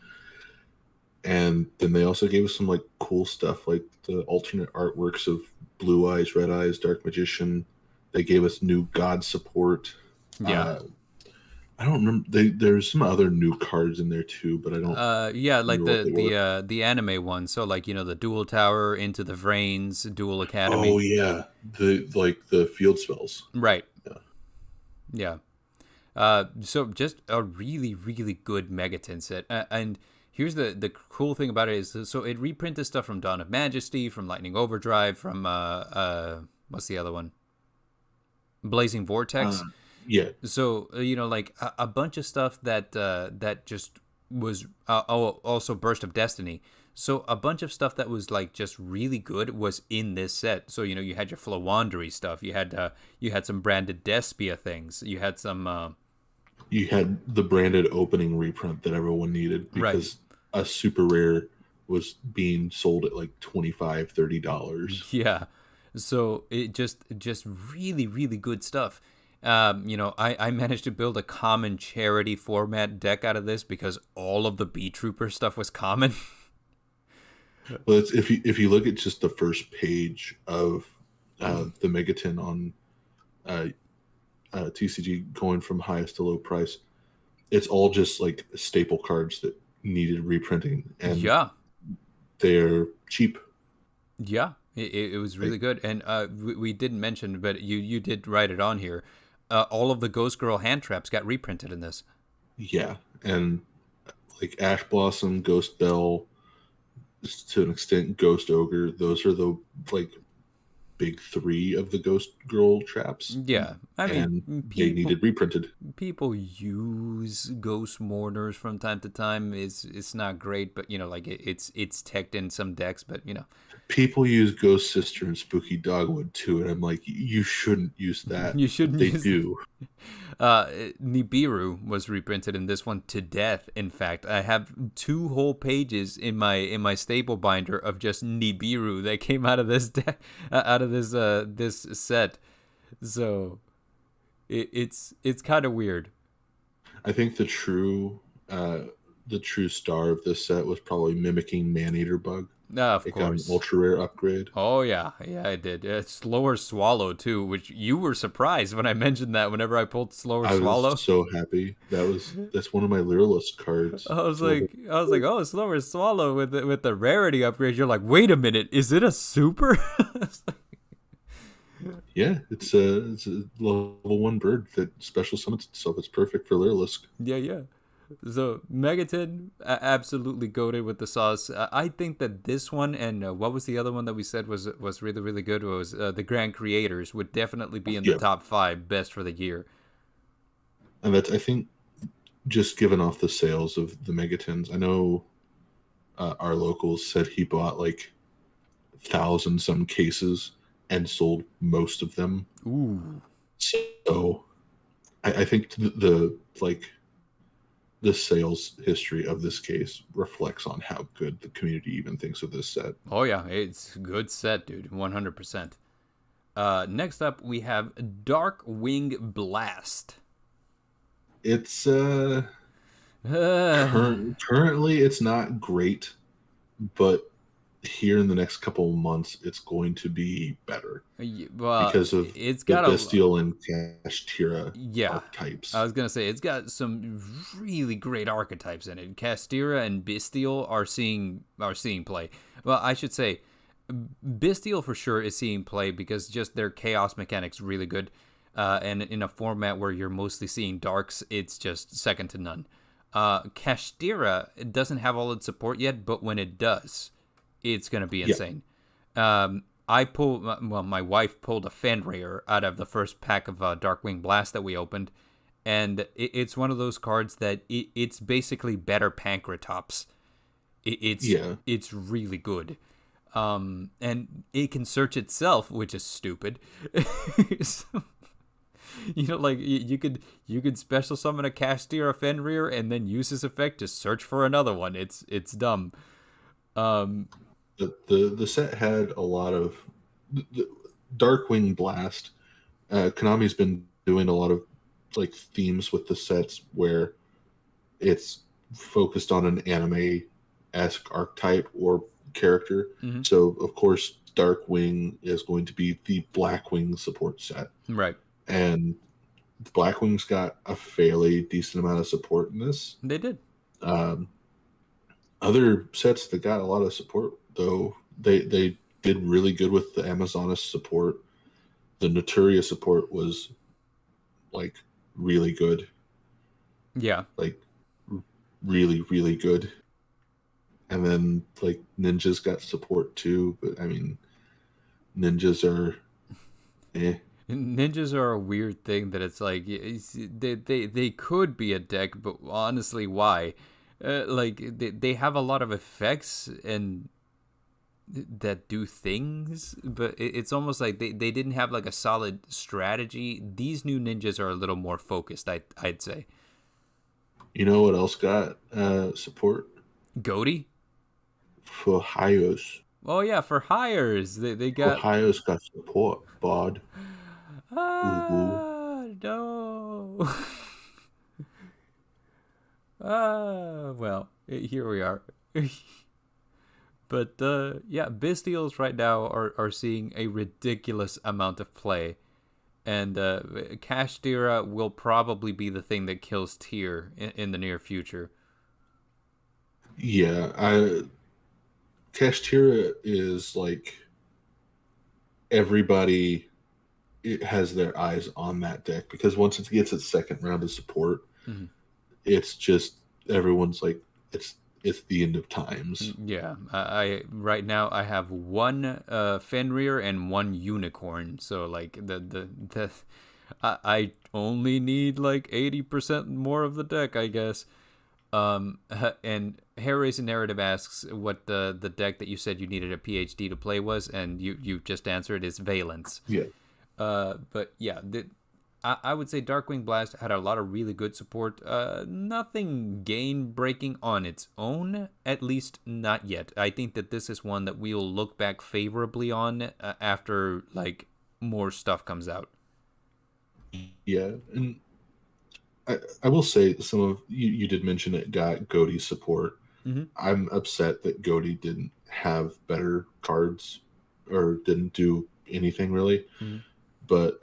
And then they also gave us some like cool stuff, like the alternate artworks of Blue Eyes, Red Eyes, Dark Magician. They gave us new God support. Yeah. I don't remember. There's some other new cards in there too, but I don't. Like the anime one. So like the Dual Tower, Into the Vrains, Dual Academy. Oh yeah, the field spells. Right. Yeah. So just a really really good Megaton set, and here's the cool thing about it is so it reprinted stuff from Dawn of Majesty, from Lightning Overdrive, from what's the other one? Blazing Vortex. Yeah. So like a bunch of stuff that just was also Burst of Destiny. So a bunch of stuff that was like just really good was in this set. So you had your Flawandery stuff. You had some branded Despia things. You had some. You had the branded opening reprint that everyone needed because a super rare was being sold at like $25-$30. Yeah. So it just really really good stuff. I managed to build a common charity format deck out of this because all of the B Trooper stuff was common. Well, it's, if you look at just the first page of the Megaton on uh, TCG going from highest to low price, it's all just like staple cards that needed reprinting, and Yeah, they're cheap. yeah, it was really good. And we didn't mention, but you did write it on here. All of the Ghost Girl hand traps got reprinted in this. Yeah, and like Ash Blossom, Ghost Bell, to an extent, Ghost Ogre. Those are the like big three of the Ghost Girl traps. Yeah, I And mean, they needed reprinted. people use Ghost Mourners from time to time. It's not great, but like it's teched in some decks, but People use Ghost Sister and Spooky Dogwood too, and I'm like, you shouldn't use that. you shouldn't They use. do. Nibiru was reprinted in this one to death. In fact, I have 2 whole pages in my staple binder of just Nibiru that came out of this out of this set. So it's kind of weird. I think the true star of this set was probably mimicking Maneater Bug. Of It got an course. ultra rare upgrade. Oh yeah, I did. Slower Swallow too, which you were surprised when I mentioned that. Whenever I pulled Slower I Swallow, was so happy. That's one of my Lyralist cards. I was like, oh, Slower Swallow with the rarity upgrade. You're like, wait a minute, is it a super? Yeah, it's a level 1 bird that special summons itself. It's perfect for Lyralisk. Yeah. So Megaton, absolutely goated with the sauce. I think that this one and what was the other one that we said was really really good was the Grand Creators would definitely be in the top 5 best for the year. And that's, I think, just given off the sales of the Megatons. I know our locals said he bought like 1,000 some cases and sold most of them. Ooh. So I think the sales history of this case reflects on how good the community even thinks of this set. Oh yeah, it's a good set, dude. 100%. Next up we have Darkwing Blast. It's currently it's not great, but here in the next couple of months it's going to be better because of it's got Bestial and Kashtira archetypes. I was gonna say it's got some really great archetypes in it. Kashtira and Bestial are seeing play. Well, I should say Bestial for sure is seeing play because just their chaos mechanics really good. And in a format where you're mostly seeing darks, it's just second to none. Kashtira doesn't have all its support yet, but when it does, it's going to be insane. My wife pulled a Fenrir out of the first pack of Darkwing Blast that we opened, and it's one of those cards that it's basically better Pankratops. It's really good. And it can search itself, which is stupid. So, like you could special summon a Kashtira Fenrir and then use his effect to search for another one. It's dumb. The set had a lot of the Darkwing Blast. Konami's been doing a lot of like themes with the sets where it's focused on an anime-esque archetype or character. Mm-hmm. So of course Darkwing is going to be the Blackwing support set. Right. And the Blackwing's got a fairly decent amount of support in this. They did. Other sets that got a lot of support, though, they did really good with the Amazonas support. The Naturia support was, like, really good. Yeah. Like, really, really good. And then, like, ninjas got support, too. But, I mean, ninjas are... Ninjas are a weird thing that it's like they could be a deck, but honestly, why? They have a lot of effects and that do things, but it's almost like they didn't have like a solid strategy. These new ninjas are a little more focused, I'd say. You know what else got support? Goaty? For hires. Oh yeah, for hires. They got... For hires got support, bod. No. Well, here we are. But yeah, Bystials right now are seeing a ridiculous amount of play. And Kashtira will probably be the thing that kills Tyr in the near future. Yeah, Kashtira is like everybody it has their eyes on that deck because once it gets its second round of support, Mm-hmm. it's just everyone's like it's the end of times. Yeah, I right now I have one Fenrir and one Unicorn. So like the I only need like 80% more of the deck, I guess. And Hair Racing Narrative asks what the deck that you said you needed a PhD to play was, and you just answered is Valence. Yeah. But yeah, I would say Darkwing Blast had a lot of really good support. Nothing game breaking on its own, at least not yet. I think that this is one that we'll look back favorably on after like more stuff comes out. Yeah, and I will say some of you did mention it got Goaty's support. Mm-hmm. I'm upset that Goaty didn't have better cards or didn't do anything really. Mm-hmm. But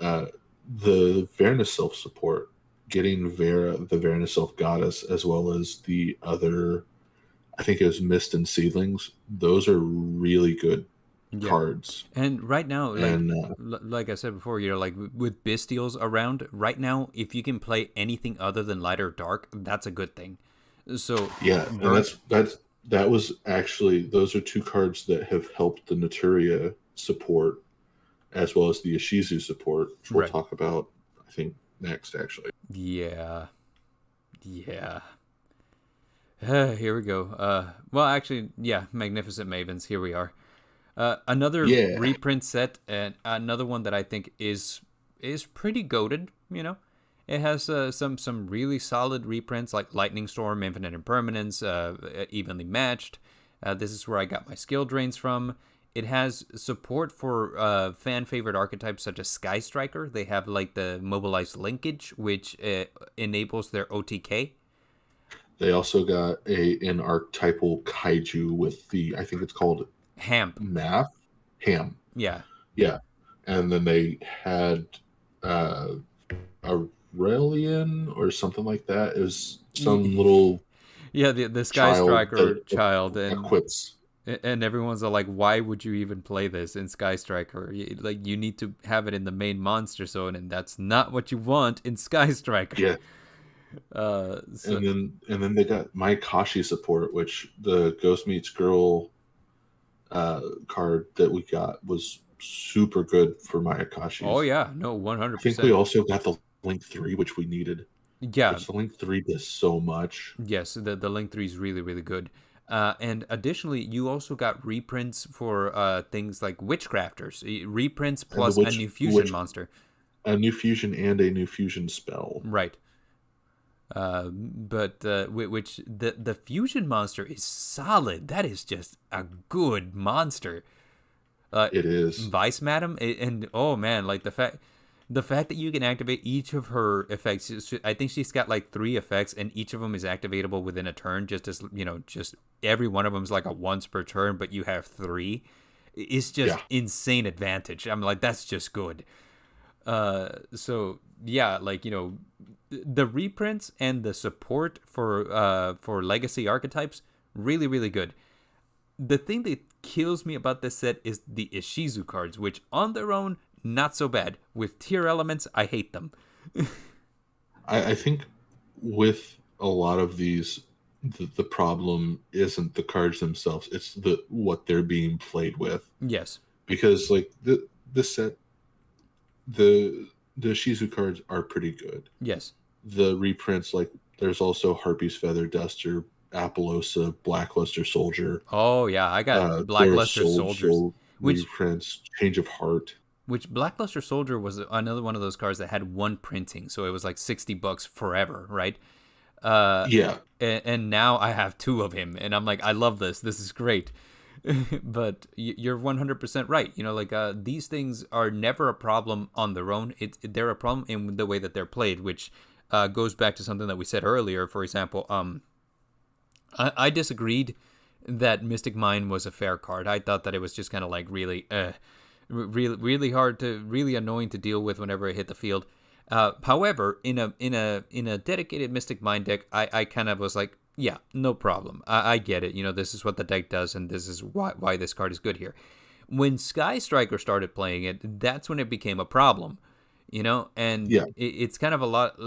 the Vernusylph support, getting Vera, the Vernusylph goddess, as well as the other, I think it was Mist and Seedlings, those are really good cards. And right now, like I said before, like with Bystials around, right now, if you can play anything other than light or dark, that's a good thing. So yeah, and that was actually, those are two cards that have helped the Naturia support as well as the Ishizu support, which we'll talk about, I think, next, actually. Yeah. Here we go. Well, actually, yeah, Magnificent Mavens, here we are. Another reprint set, and another one that I think is pretty goated, you know? It has some really solid reprints like Lightning Storm, Infinite Impermanence, Evenly Matched. This is where I got my skill drains from. It has support for fan favorite archetypes such as Sky Striker. They have like the mobilized linkage, which enables their OTK. They also got an archetypal kaiju with the, I think it's called Ham. Yeah. And then they had Aurelian or something like that. It was some little the Sky Striker child and quits. And everyone's like, why would you even play this in Sky Striker? Like, you need to have it in the main monster zone, and that's not what you want in Sky Striker. Yeah. And then they got My Kashi support, which the Ghost Meets Girl card that we got was super good for My Akashi. Oh yeah, no, 100%. I think we also got the Link 3, which we needed. Yeah. The Link 3 does so much. Yes, the Link 3 is really, really good. And additionally, you also got reprints for things like Witchcrafters. Reprints plus a new fusion monster. A new fusion and a new fusion spell. Right. But which the fusion monster is solid. That is just a good monster. It is. Vice Madam, and oh man, like the fact that you can activate each of her effects. I think she's got like 3 effects, and each of them is activatable within a turn. Just as just every one of them is like a once per turn, but you have 3. It's just insane advantage. I'm like, that's just good. So yeah, like the reprints and the support for legacy archetypes, really, really good. The thing that kills me about this set is the Ishizu cards, which on their own, not so bad. With tier elements, I hate them. I think with a lot of these, the problem isn't the cards themselves; it's what they're being played with. Yes, because like this set, the Ishizu cards are pretty good. Yes, the reprints, like there's also Harpy's Feather Duster, Appaloosa, Blackluster Soldier. Oh yeah, I got Blackluster Soldiers. Reprints, Change of Heart. Which Blackluster Soldier was another one of those cards that had one printing, so it was like $60 forever, right? Yeah. And now I have 2 of him, and I'm like, I love this. This is great. But you're 100% right. You know, like these things are never a problem on their own. They're a problem in the way that they're played, which goes back to something that we said earlier. For example, I disagreed that Mystic Mine was a fair card. I thought that it was just kind of like really hard to, really annoying to deal with whenever it hit the field. However, in a dedicated Mystic Mine deck, I kind of was like, yeah, no problem. I get it. You know, this is what the deck does, and this is why this card is good here. When Sky Striker started playing it, that's when it became a problem. You know, and Yeah. it's kind of a lot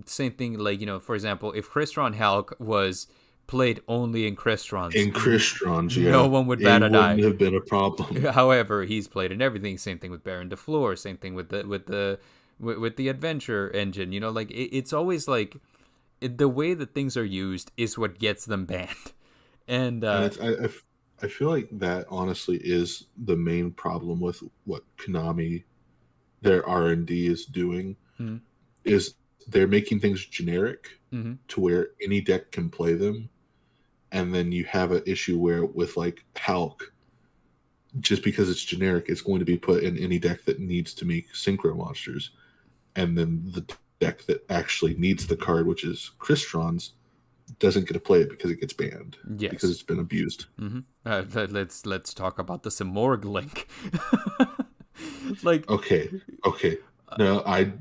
same thing. Like, you know, for example, if Crystron Hulk was played only in Crystrons, no one would bat an eye. It wouldn't have been a problem. However, he's played in everything. Same thing with Baron DeFleur. Same thing with the Adventure engine. You know, like it's always like the way that things are used is what gets them banned. And I feel like that honestly is the main problem with what Konami, their R&D is doing, is they're making things generic to where any deck can play them. And then you have an issue where with like Hulk, just because it's generic, it's going to be put in any deck that needs to make synchro monsters. And then the deck that actually needs the card, which is Crystrons, doesn't get to play it because it gets banned. Yes. Because it's been abused. Let's talk about the Simorg link. Like, okay. No,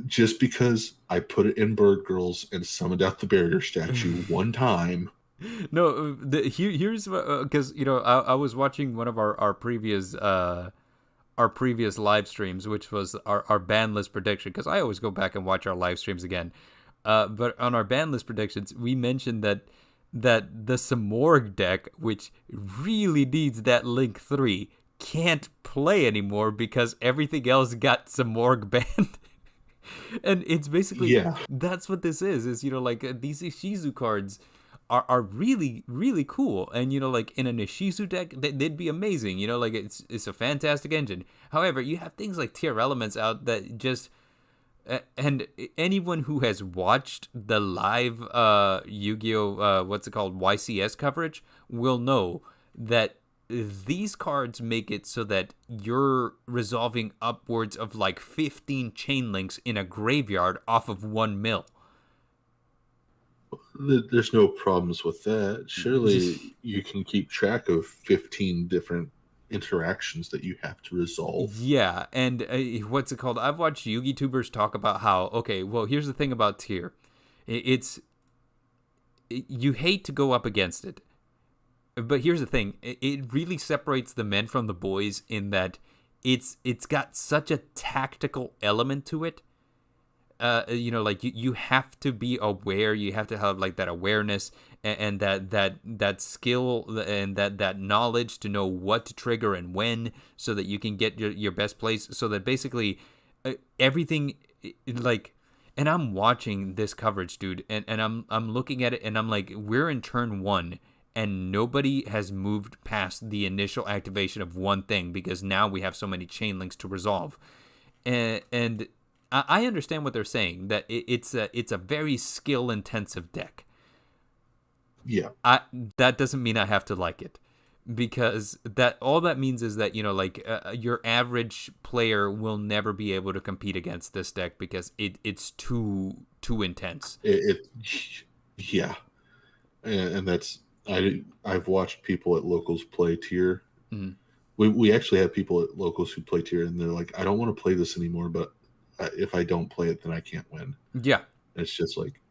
just because I put it in Bird Girls and summoned out the barrier statue one time. No, here's because you know I was watching one of our previous live streams, which was our ban list prediction, because I always go back and watch our live streams again. But on our ban list predictions, we mentioned that the Simorg deck, which really needs that Link 3, can't play anymore because everything else got Simorg banned. And it's basically, that's what this is, you know, like these Ishizu cards are really, really cool. And, you know, like in an Ishizu deck, they'd be amazing. You know, like it's a fantastic engine. However, you have things like tier elements out that just, and anyone who has watched the live Yu-Gi-Oh! What's it called, YCS coverage will know that these cards make it so that you're resolving upwards of like 15 chain links in a graveyard off of 1 mil. There's no problems with that. Surely you can keep track of 15 different interactions that you have to resolve. Yeah, and what's it called? I've watched Yugi-tubers talk about how, okay, well, here's the thing about tier. You hate to go up against it. But here's the thing. It really separates the men from the boys in that it's got such a tactical element to it. You know, like you have to be aware. You have to have like that awareness and that skill and that knowledge to know what to trigger and when, so that you can get your best plays. So that basically everything, like, and I'm watching this coverage, dude, and I'm looking at it and I'm like, we're in turn 1. And nobody has moved past the initial activation of one thing because now we have so many chain links to resolve. And I understand what they're saying, that it's a very skill intensive deck. Yeah. That doesn't mean I have to like it, because that all that means is that, you know, like your average player will never be able to compete against this deck because it's too intense. Yeah. And that's, I've watched people at locals play tier. Mm. We actually have people at locals who play tier, and they're like, I don't want to play this anymore, but if I don't play it, then I can't win. Yeah. And it's just like,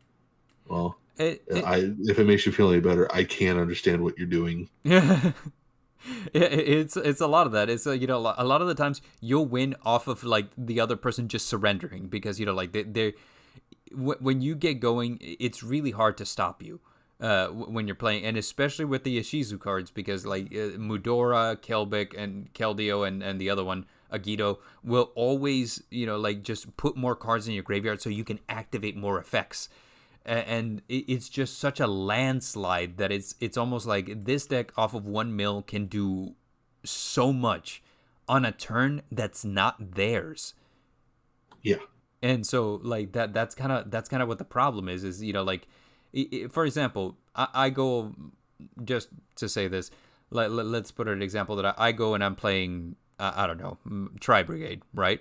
well, if it makes you feel any better, I can't understand what you're doing. Yeah. It's a lot of that. It's you know, a lot of the times you'll win off of like the other person just surrendering, because, you know, like they when you get going, it's really hard to stop you. When you're playing, and especially with the Ishizu cards, because like Mudora, Kelbic, and Keldeo, and the other one, Agito, will always, you know, like just put more cards in your graveyard so you can activate more effects. And it's just such a landslide that it's almost like this deck off of 1 mil can do so much on a turn that's not theirs. Yeah. And so like that's kind of what the problem is, you know, like, for example, I go, just to say this, let's put an example that I go and I'm playing. I don't know, Tri Brigade, right?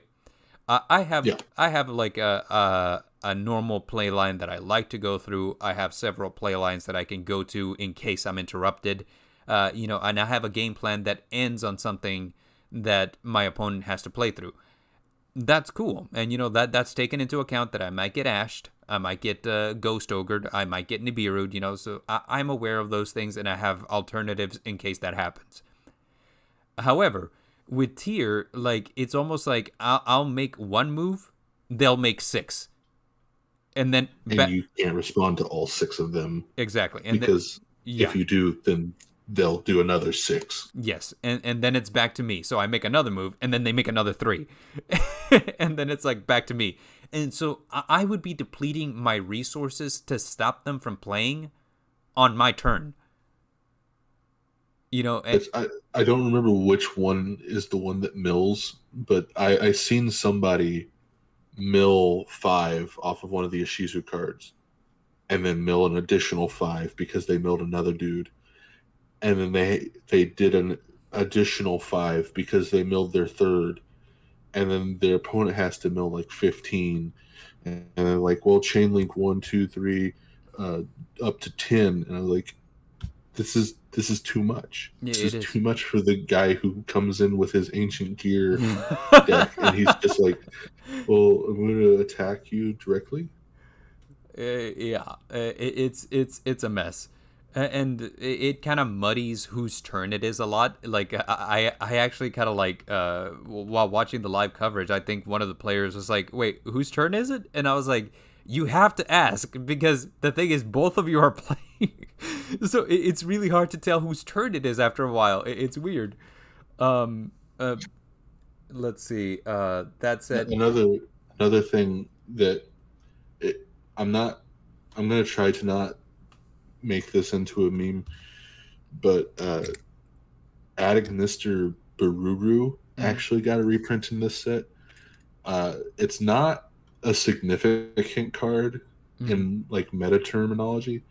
Yeah. I have like a normal play line that I like to go through. I have several play lines that I can go to in case I'm interrupted. And I have a game plan that ends on something that my opponent has to play through. That's cool, and that's taken into account that I might get ashed, I might get ghost ogred, I might get Nibiru'd. So I'm aware of those things, and I have alternatives in case that happens. However, with tier, like it's almost like I'll make one move, they'll make six, and then And you can't respond to all six of them exactly, and because yeah. if you do, then they'll do another six. Yes, and then it's back to me. So I make another move, and then they make another three. And then it's like back to me. And so I would be depleting my resources to stop them from playing on my turn. And I don't remember which one is the one that mills, but I seen somebody mill 5 off of one of the Ishizu cards, and then mill an additional 5 because they milled another dude, and then they did an additional 5 because they milled their third, and then their opponent has to mill like 15, and they're like, well, chain link 1, 2, 3, up to 10, and I'm like, this is too much. This is too much for the guy who comes in with his ancient gear deck, and he's just like, well, I'm going to attack you directly. It's a mess, and it kind of muddies whose turn it is a lot. Like I actually kind of like while watching the live coverage, I think one of the players was like, wait, whose turn is it? And I was like, you have to ask, because the thing is both of you are playing. So it's really hard to tell whose turn it is after a while. It's weird. Let's see, that said, another thing that I'm going to try to not make this into a meme, but Adagnister Baruru actually got a reprint in this set. It's not a significant card in like meta terminology,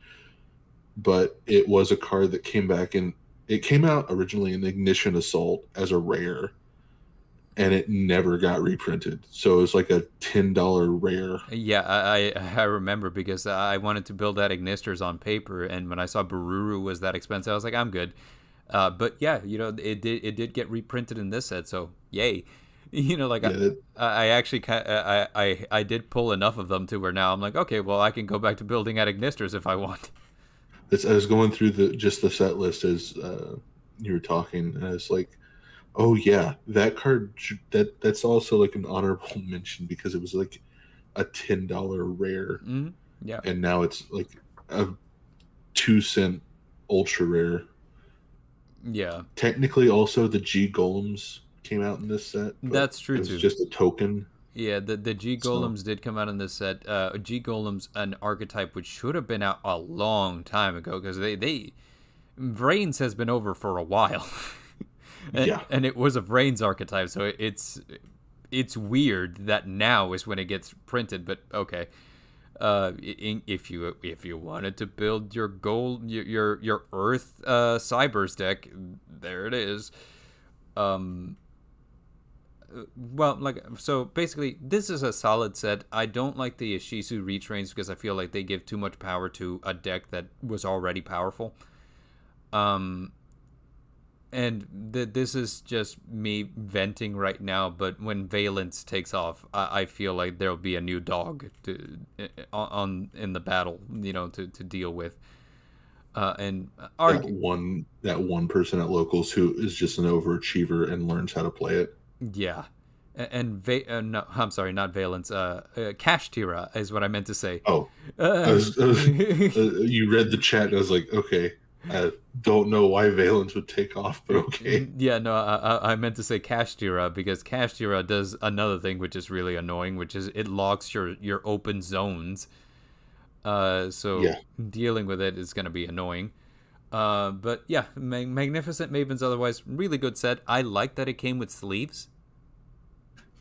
but it was a card that came back, and it came out originally in Ignition Assault as a rare, and it never got reprinted. So it was like a $10 rare. Yeah, I remember, because I wanted to build that Ignisters on paper, and when I saw Baruru was that expensive, I was like, I'm good. But yeah, it did get reprinted in this set, so yay. I actually I did pull enough of them to where now I'm like, okay, well, I can go back to building at Ignisters if I want. I was going through the set list as you were talking, and I was like, oh yeah, that card, that's also like an honorable mention, because it was like a $10 rare. Yeah, and now it's like a 2-cent ultra rare. Yeah, technically also the G golems came out in this set. That's true it's too. Just a token. Yeah, the G golems did come out in this set. G golems, an archetype which should have been out a long time ago, because they Vrains has been over for a while. And it was a Vrains archetype, so it's weird that now is when it gets printed. But okay, if you wanted to build your gold, your Earth Cybers deck, there it is. Well, so basically, this is a solid set. I don't like the Ishizu retrains because I feel like they give too much power to a deck that was already powerful. And this is just me venting right now, but when Valence takes off, I feel like there'll be a new dog in the battle, to deal with. And that one person at locals who is just an overachiever and learns how to play it. Yeah. And no, I'm sorry, not Valence. Cash Tira is what I meant to say. Oh, you read the chat, and I was like, okay. I don't know why Valence would take off, but okay. Yeah, no, I meant to say Cash Tira, because Cash Tira does another thing which is really annoying, which is it locks your open zones. Dealing with it is going to be annoying. But yeah, Magnificent Mavens otherwise really good set. I like that it came with sleeves.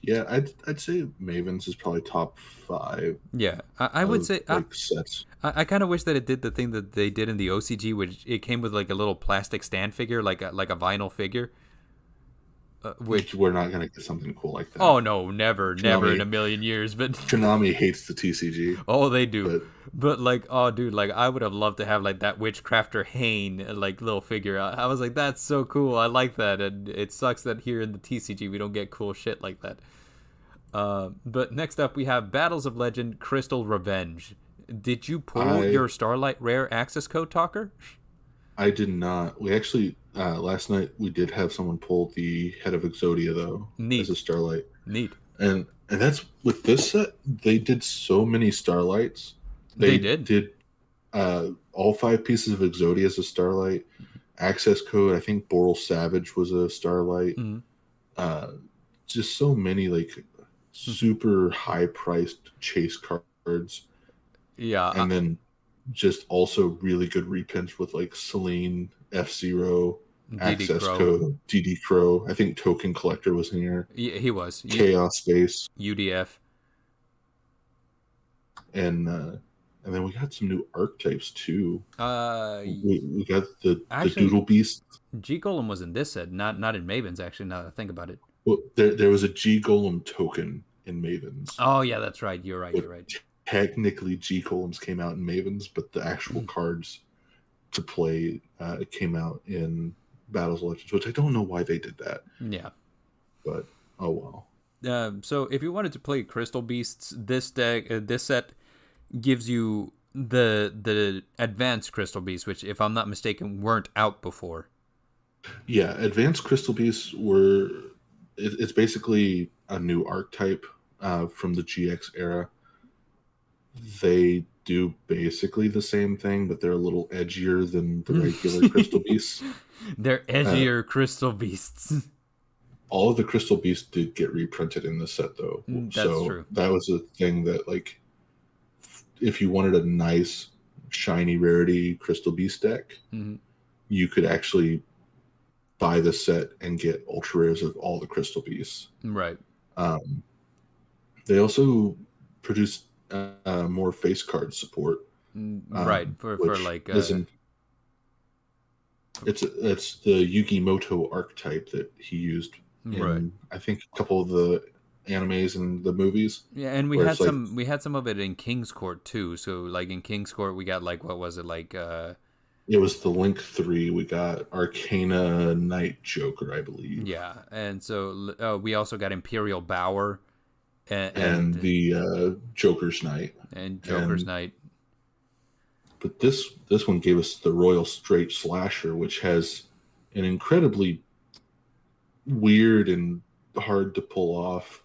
Yeah, I'd say Mavens is probably top 5 Yeah, I would of say like sets. I kind of wish that it did the thing that they did in the OCG, which it came with like a little plastic stand figure, like a vinyl figure. Which We're not gonna get something cool like that. oh no, never in a Konami million years. But Konami hates the TCG, oh, they do. but But like, oh, dude, like I would have loved to have like that Witchcrafter Hane like little figure. I was like, that's so cool. I like that, and it sucks that here in the TCG we don't get cool shit like that. But next up we have Battles of Legend Crystal Revenge. Did you pull I your Starlight Rare access code, Talker? I did not. We actually last night we did have someone pull the Head of Exodia though as a Neat, Starlight, neat. and that's with this set. They did so many Starlights. They They did. did all 5 pieces of Exodia as a Starlight. Access code. I think Boral Savage was a Starlight. Mm-hmm. Uh, just so many like super high priced chase cards, Yeah, and then just also really good reprints with like Celine, F Zero, DD Access Crow. Code, DD Crow. I think Token Collector was in here. He was Chaos Space, UDF. and then we got some new archetypes too. Uh, We got the actually, Doodle Beast. G Golem was in this set, not in Maven's. Actually, now that I think about it. Well, there was a G Golem token in Mavens. Oh yeah, that's right. You're right. But You're right. technically, G Golems came out in Mavens, but the actual Mm. cards to play came out in Battles of Legends, which I don't know why they did that. Yeah. But oh well. So if you wanted to play Crystal Beasts, this deck, this set gives you the advanced Crystal Beasts, which, if I'm not mistaken, weren't out before. Yeah, Advanced Crystal Beasts were. It's basically a new archetype from the GX era. They do basically the same thing, but they're a little edgier than the regular Crystal Beasts. They're edgier Crystal Beasts. All of the Crystal Beasts did get reprinted in the set, though. That's so true. That was a thing that, like, if you wanted a nice, shiny rarity Crystal Beast deck, Mm-hmm. you could actually buy the set and get ultra rares of all the Crystal Beasts. Right. They also produced more face card support. Right. For like. It's the Yugimoto archetype that he used in, right. I think, a couple of the animes and the movies. Yeah, and we had some of it in King's Court too. So like in King's Court we got like, what was it, like it was the Link 3. We got Arcana Knight Joker, I believe. Yeah, and so we also got Imperial Bower and the Joker's Knight. And Joker's Knight. But this one gave us the Royal Straight Slasher, which has an incredibly weird and hard to pull off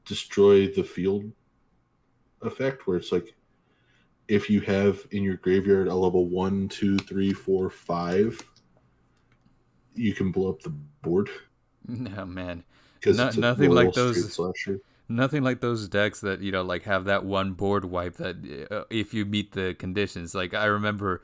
destroy the field effect, where it's like, if you have in your graveyard a level 1, 2, 3, 4, 5, you can blow up the board. Oh man, nothing like those. Nothing like those decks that, you know, like have that one board wipe that if you meet the conditions. Like I remember,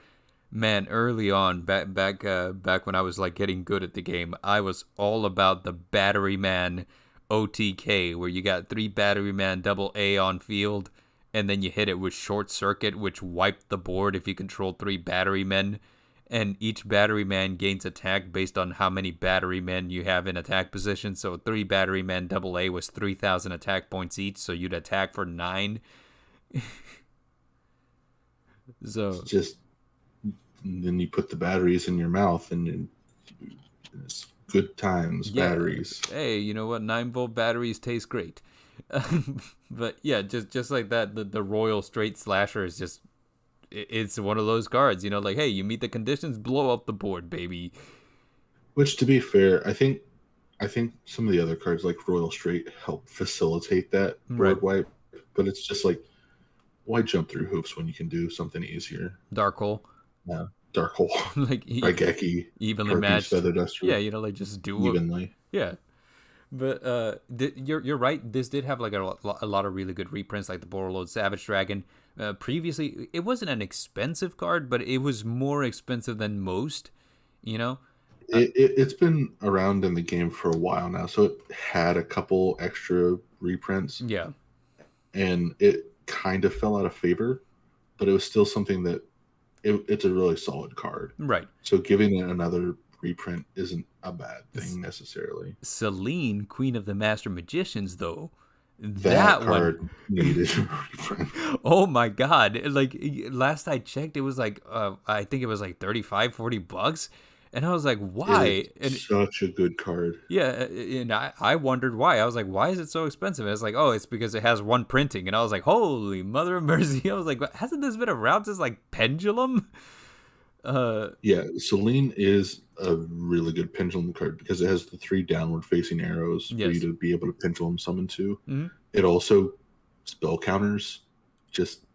man, early on, back when I was like getting good at the game, I was all about the Battery Man OTK, where you got 3 Battery Man AA on field, and then you hit it with Short Circuit, which wiped the board if you controlled 3 Battery Men. And each Battery Man gains attack based on how many Battery Men you have in attack position. So 3 Battery Men AA was 3,000 attack points each, so you'd attack for 9. So it's just, then you put the batteries in your mouth, and it's good times. Yeah. Batteries. Hey, you know what? 9-volt batteries taste great. But yeah, just like that, the Royal Straight Slasher is just, it's one of those cards, you know, like, hey, you meet the conditions, blow up the board, baby. Which, to be fair, I think some of the other cards like Royal Straight help facilitate that board wipe, but it's just like, why jump through hoops when you can do something easier? Dark Hole. Yeah, Dark Hole. Like Raigeki. Evenly matched. Feather Duster. Yeah, you know, like just do evenly. Yeah. But you're right. This did have like a lot of really good reprints, like the Borreload Savage Dragon. Previously, it wasn't an expensive card, but it was more expensive than most. You know. It's been around in the game for a while now, so it had a couple extra reprints, Yeah. and it kind of fell out of favor, but it was still something that it's a really solid card. Right. So giving it another reprint isn't a bad thing necessarily. Selene, Queen of the Master Magicians, though, That that one card needed a reprint. oh my god, like last I checked it was like I think it was like 35-40 bucks, and I was like, why? It And is such a good card. yeah, and I wondered why. I was like, why is it so expensive? And it's like, oh, it's because it has one printing. And I was like, holy mother of mercy. I was like, hasn't this been around since like Pendulum? Yeah, Selene is a really good pendulum card because it has the 3 downward facing arrows for you Yes. to be able to pendulum summon to. Mm-hmm. It also spell counters. Just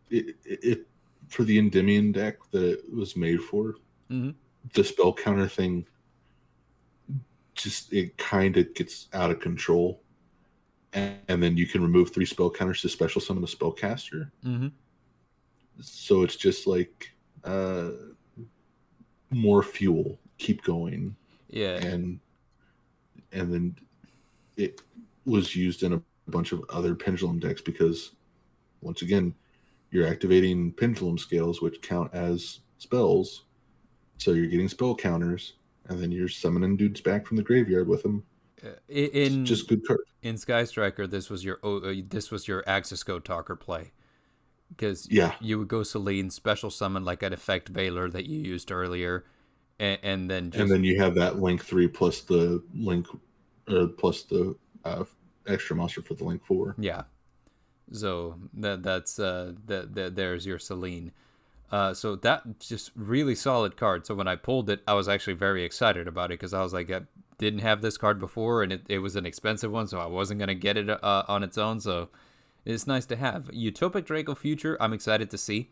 it for the Endymion deck that it was made for. Mm-hmm. The spell counter thing just it kind of gets out of control, and then you can remove 3 spell counters to special summon a spellcaster. Mm-hmm. So it's just like more fuel. Keep going. Yeah. And then it was used in a bunch of other pendulum decks because once again you're activating pendulum scales which count as spells, so you're getting spell counters and then you're summoning dudes back from the graveyard with them. It's In just good card. in Sky Striker, this was your Axis Code Talker play, because Yeah, you would go Selene, special summon like an Effect Veiler that you used earlier, and then just and then you have that link 3 plus the link plus the extra monster for the link 4. yeah. So there's your Selene. So that just really solid card. So when I pulled it, I was actually very excited about it because I was like, I didn't have this card before, and it was an expensive one, so I wasn't gonna get it on its own. So it's nice to have. Utopic Draco Future, I'm excited to see.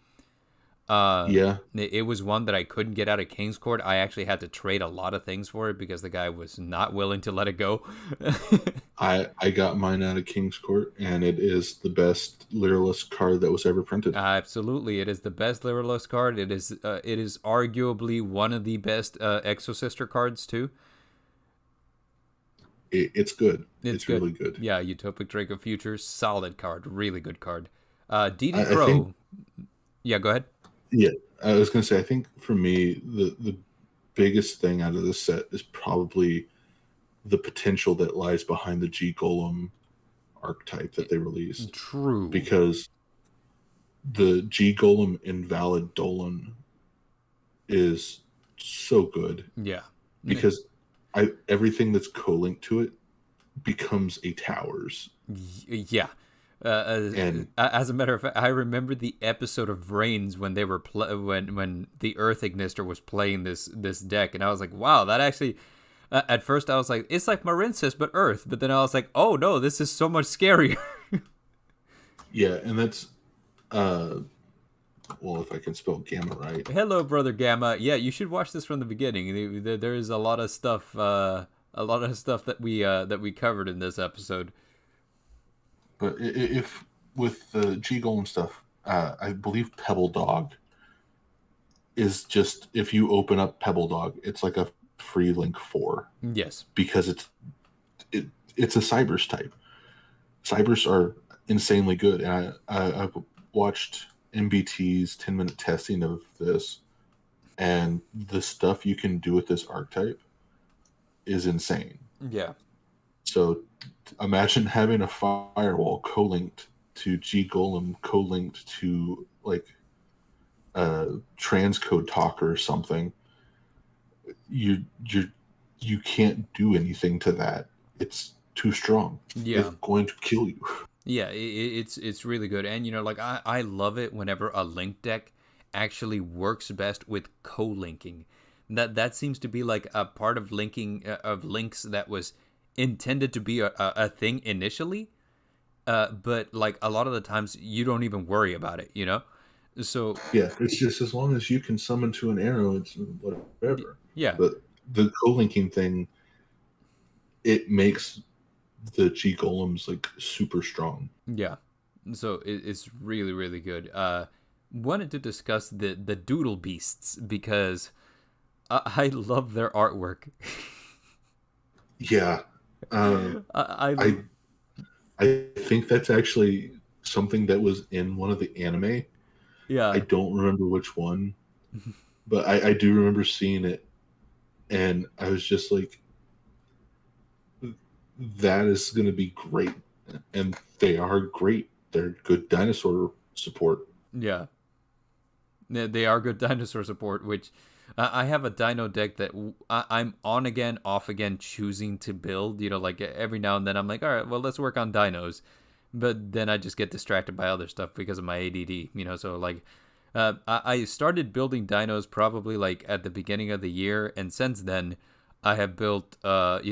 Yeah, It was one that I couldn't get out of King's Court. I actually had to trade a lot of things for it because the guy was not willing to let it go. I got mine out of King's Court, and it is the best Lyrilless card that was ever printed. Absolutely, it is the best Lyrilless card. It is arguably one of the best Exosister cards too. It's good. It's Really good. Yeah, Utopic Draco Future, solid card, really good card. DD I Pro. think, Yeah, go ahead. yeah, I was gonna say. I think for me, the biggest thing out of this set is probably the potential that lies behind the G Golem archetype that they released. True. Because the G Golem Invalid Dolan is so good. Yeah. Because everything that's co-linked to it becomes a towers. Yeah. And as a matter of fact, I remember the episode of Reigns when they were when the Earth Ignister was playing this deck, and I was like, wow, that actually. At first, I was like, it's like Marincess but Earth, but then I was like, oh no, this is so much scarier. yeah, and that's well, if I can spell Gamma right. Hello, Brother Gamma. Yeah, you should watch this from the beginning. There is a lot of stuff, that we covered in this episode. But if with the G Golem stuff, I believe Pebble Dog is just if you open up Pebble Dog, it's like a free link 4. Yes, because it's a Cybers type. Cybers are insanely good, and I've watched MBT's 10-minute testing of this, and the stuff you can do with this archetype is insane. Yeah. So imagine having a firewall co-linked to G Golem, co-linked to like transcode talker or something. You can't do anything to that. It's too strong. Yeah. It's going to kill you. Yeah, it's really good, and like I love it whenever a link deck actually works best with co-linking. That seems to be like a part of linking of links that was intended to be a thing initially, but like a lot of the times you don't even worry about it, So yeah, it's just as long as you can summon to an arrow, it's whatever. Yeah, but the co-linking thing, it makes the G Golems like super strong. Yeah, so it's really really good. Wanted to discuss the Doodle Beasts because I love their artwork. Yeah. I I I think that's actually something that was in one of the anime. I yeah. don't remember which one, but I do remember seeing it, and I was just like, that is going to be great. And they are great. They're good dinosaur support. Yeah. They are good dinosaur support, which I have a dino deck that I'm on again, off again, choosing to build. Like every now and then I'm like, all right, well, let's work on dinos. But then I just get distracted by other stuff because of my ADD, so like I started building dinos probably like at the beginning of the year. And since then, I have built, what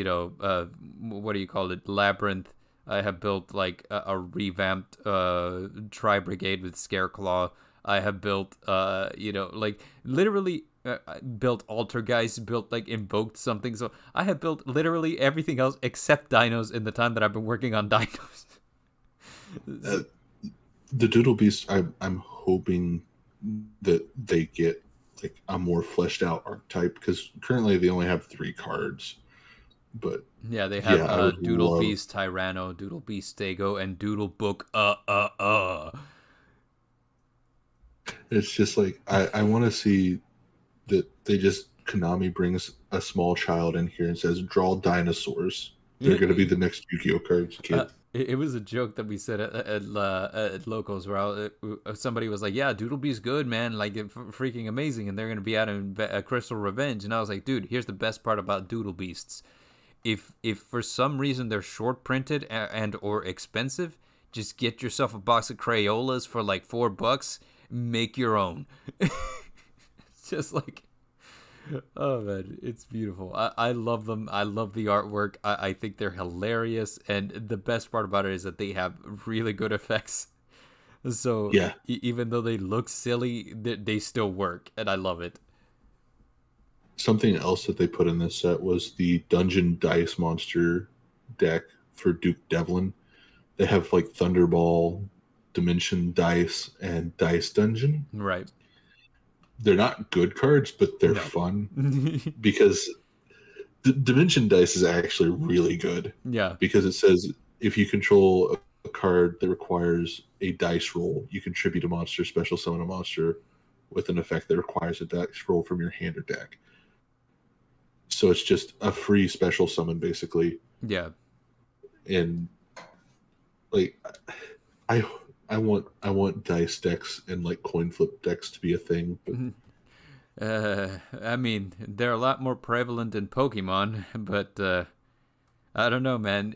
do you call it? Labyrinth. I have built like a revamped Tri Brigade with Scareclaw. I have built, like literally built Altergeist, built like invoked something. So I have built literally everything else except dinos in the time that I've been working on dinos. Uh, the Doodle Beast, I'm hoping that they get like a more fleshed out archetype, because currently they only have 3 cards. But Yeah, they have yeah, I would Doodle love. Beast Tyranno, Doodle Beast Stego, and Doodle Book. It's just like I want to see that they just Konami brings a small child in here and says, "Draw dinosaurs. They're going to be the next Yu-Gi-Oh cards, kid." It was a joke that we said at locals where somebody was like, "Yeah, Doodle Beast's good, man. Like, freaking amazing, and they're gonna be out in Crystal Revenge." And I was like, "Dude, here's the best part about Doodle Beasts. If for some reason they're short printed and or expensive, just get yourself a box of Crayolas for like $4. Make your own." It's just like, oh man, it's beautiful. I love them. I love the artwork. I think they're hilarious, and the best part about it is that they have really good effects. So Yeah, even though they look silly, they still work, and I love it. something else that they put in this set was the Dungeon Dice Monster deck for Duke Devlin. They have like Thunderball, Dimension Dice, and Dice Dungeon. Right. They're not good cards, but they're No. fun because Dimension Dice is actually really good, Yeah. because it says if you control a card that requires a dice roll, you contribute a monster, special summon a monster with an effect that requires a dice roll from your hand or deck. So it's just a free special summon, basically. Yeah. And like, I I want dice decks and like coin flip decks to be a thing, but I mean, they're a lot more prevalent in Pokemon, but I don't know, man.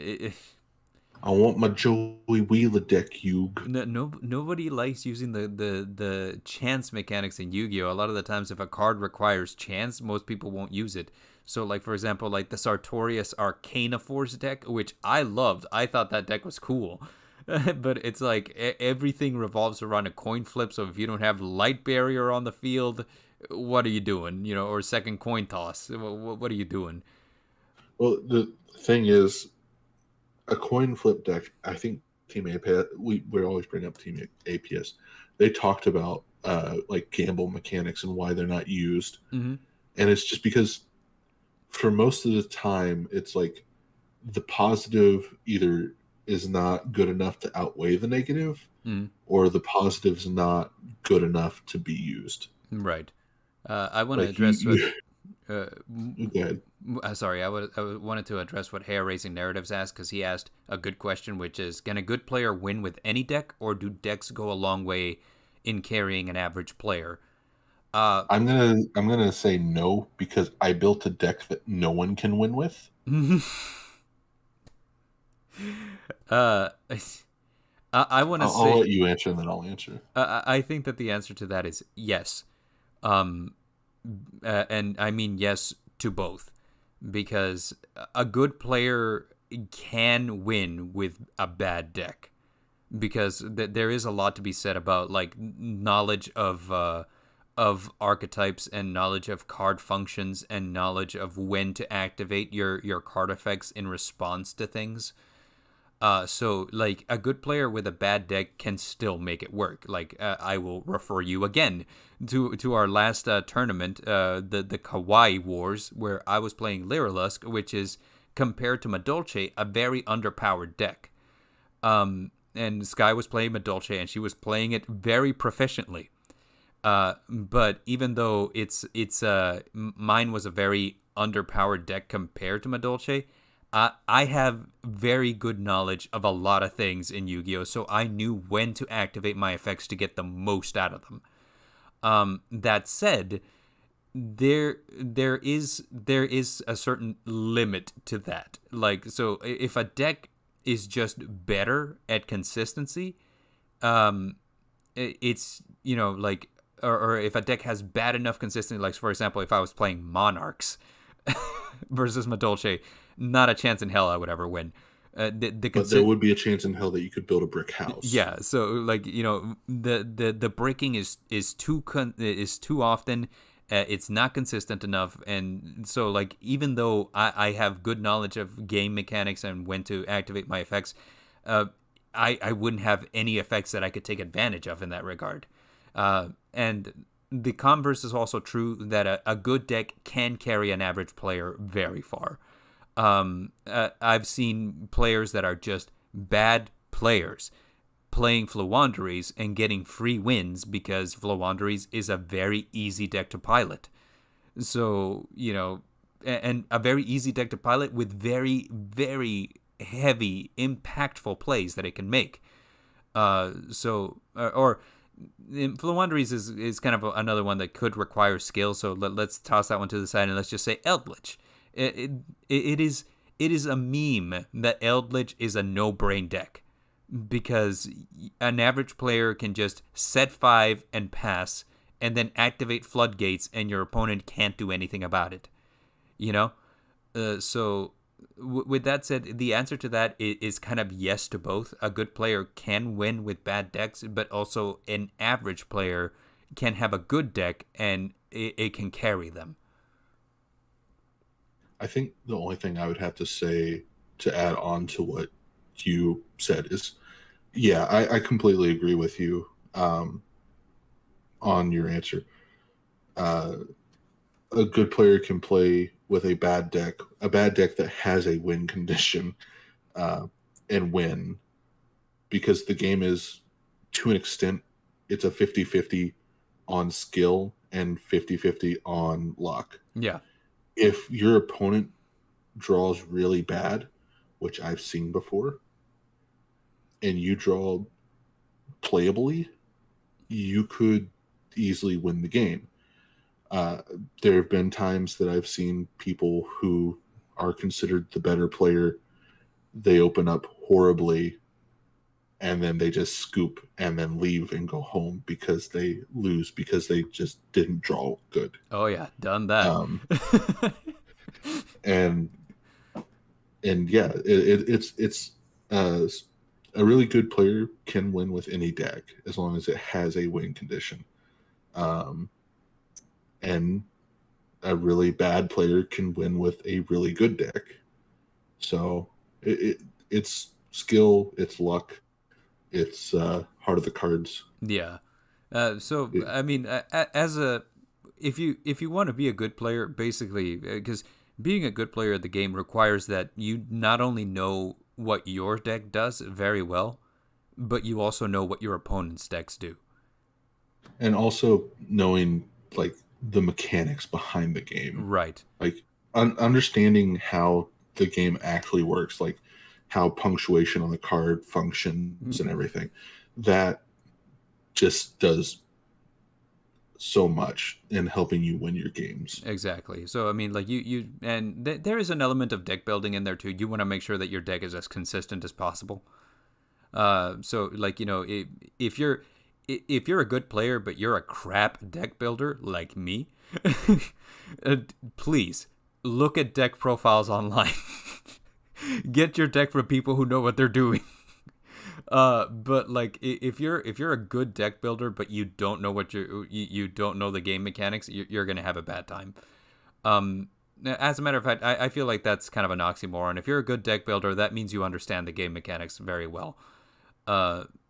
I want my Joey Wheeler deck, Yug. Nobody likes using the chance mechanics in Yu-Gi-Oh. A lot of the times, if a card requires chance, most people won't use it. So, like for example, like the Sartorius Arcana Force deck, which I loved. I thought that deck was cool. But it's like everything revolves around a coin flip. So if you don't have Light Barrier on the field, what are you doing? Or second coin toss. What are you doing? Well, the thing is, a coin flip deck, I think Team APS, we always bring up Team APS. They talked about like gamble mechanics and why they're not used. Mm-hmm. And it's just because for most of the time, it's like the positive either is not good enough to outweigh the negative, Mm-hmm. or the positive's not good enough to be used. Right. I want to Like you, address what. Uh, go ahead. Sorry, I wanted to address what Hair Racing Narratives asked, because he asked a good question, which is, can a good player win with any deck, or do decks go a long way in carrying an average player? I'm gonna say no, because I built a deck that no one can win with. uh, I want to I'll say, let you answer and then I'll answer. I think that the answer to that is yes. Um, and I mean yes to both, because a good player can win with a bad deck, because there is a lot to be said about like knowledge of archetypes, and knowledge of card functions, and knowledge of when to activate your card effects in response to things. So like a good player with a bad deck can still make it work. Like I will refer you again to our last tournament, the Kawaii Wars, where I was playing Lyrilusk, which is compared to Madolche a very underpowered deck. And Sky was playing Madolche, and she was playing it very proficiently. But even though mine was a very underpowered deck compared to Madolche, I have very good knowledge of a lot of things in Yu-Gi-Oh, so I knew when to activate my effects to get the most out of them. That said, there is a certain limit to that. Like, so if a deck is just better at consistency, it's, you know, like, or if a deck has bad enough consistency, like for example, if I was playing Monarchs versus Madolche, not a chance in hell I would ever win. But there would be a chance in hell that you could build a brick house. Yeah, so like, you know, the breaking is too often. It's not consistent enough, and so like even though I have good knowledge of game mechanics and when to activate my effects, I wouldn't have any effects that I could take advantage of in that regard. And the converse is also true that a good deck can carry an average player very far. I've seen players that are just bad players playing Floowandereeze and getting free wins because Floowandereeze is a very easy deck to pilot. So, you know, and a very easy deck to pilot with very, very heavy, impactful plays that it can make. Floowandereeze is kind of another one that could require skill. So let's toss that one to the side and let's just say Eldritch. It is a meme that Eldritch is a no-brain deck because an average player can just set 5 and pass and then activate floodgates and your opponent can't do anything about it, you know? With that said, the answer to that is kind of yes to both. A good player can win with bad decks, but also an average player can have a good deck and it can carry them. I think the only thing I would have to say to add on to what you said is, yeah, I completely agree with you on your answer. A good player can play with a bad deck that has a win condition, and win, because the game is, to an extent, it's a 50-50 on skill and 50-50 on luck. Yeah. If your opponent draws really bad, which I've seen before, and you draw playably, you could easily win the game. There have been times that I've seen people who are considered the better player, they open up horribly, and then they just scoop and then leave and go home because they lose because they just didn't draw good. Oh yeah, done that. And yeah, it's a really good player can win with any deck as long as it has a win condition. And a really bad player can win with a really good deck. So it's skill, it's luck, it's heart of the cards. Yeah. I mean, if you want to be a good player, basically, because being a good player at the game requires that you not only know what your deck does very well, but you also know what your opponent's decks do. And also knowing like the mechanics behind the game. Right. Like understanding how the game actually works, like how punctuation on the card functions and everything. That just does so much in helping you win your games. Exactly. So I mean, like there is an element of deck building in there too. You want to make sure that your deck is as consistent as possible. So like, you know, if you're a good player but you're a crap deck builder like me, please look at deck profiles online. Get your deck from people who know what they're doing. But like if you're a good deck builder but you don't know what you don't know the game mechanics, you're gonna have a bad time. As a matter of fact, I feel like that's kind of an oxymoron. If you're a good deck builder, that means you understand the game mechanics very well.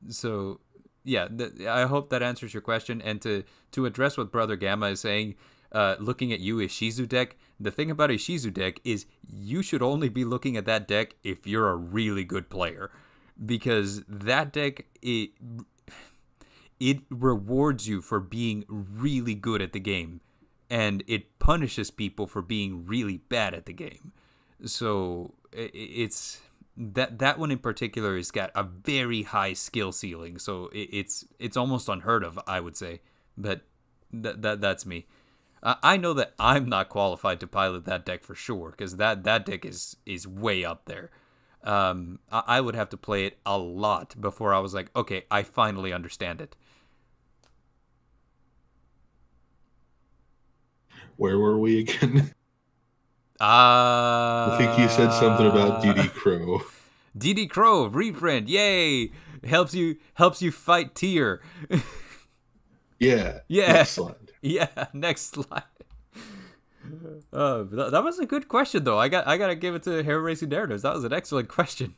So yeah, I hope that answers your question. And to address what Brother Gamma is saying, looking at Ishizu deck, the thing about Ishizu deck is you should only be looking at that deck if you're a really good player, because that deck it rewards you for being really good at the game, and it punishes people for being really bad at the game. So it's that one in particular has got a very high skill ceiling. So it's almost unheard of, I would say. But that's me. I know that I'm not qualified to pilot that deck for sure, because that deck is way up there. I would have to play it a lot before I was like, okay, I finally understand it. Where were we again? I think you said something about DD Crow. DD Crow reprint, yay! Helps you fight Tyr. Yeah. Yeah. Next slide. Yeah. Next slide. That was a good question, though. I gotta give it to Hair Racing Narratives. That was an excellent question.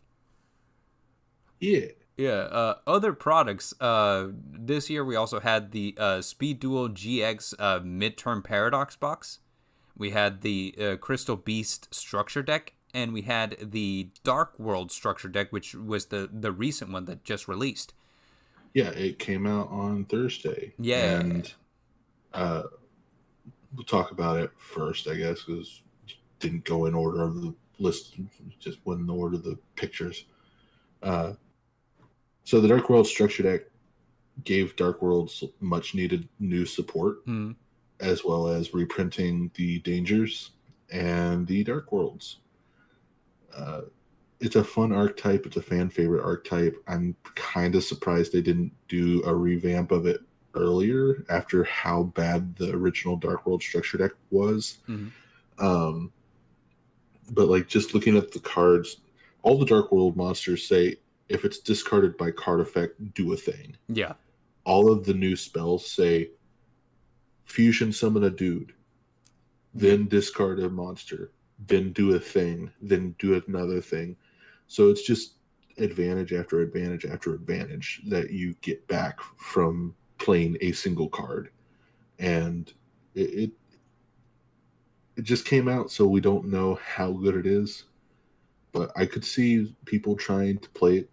Yeah. Yeah. Other products. This year we also had the Speed Duel GX Midterm Paradox box. We had the Crystal Beast structure deck, and we had the Dark World structure deck, which was the recent one that just released. Yeah, it came out on Thursday. Yeah. And we'll talk about it first, I guess, because it didn't go in order of the list, just went in the order of the pictures. So the Dark World structure deck gave Dark Worlds much needed new support, as well as reprinting the Dangers and the Dark Worlds. It's a fun archetype. It's a fan favorite archetype. I'm kind of surprised they didn't do a revamp of it earlier after how bad the original Dark World structure deck was. But like just looking at the cards, all the Dark World monsters say if it's discarded by card effect, do a thing. Yeah. All of the new spells say fusion summon a dude, then discard a monster, then do a thing, then do another thing. So it's just advantage after advantage after advantage that you get back from playing a single card. And it just came out, so we don't know how good it is. But I could see people trying to play it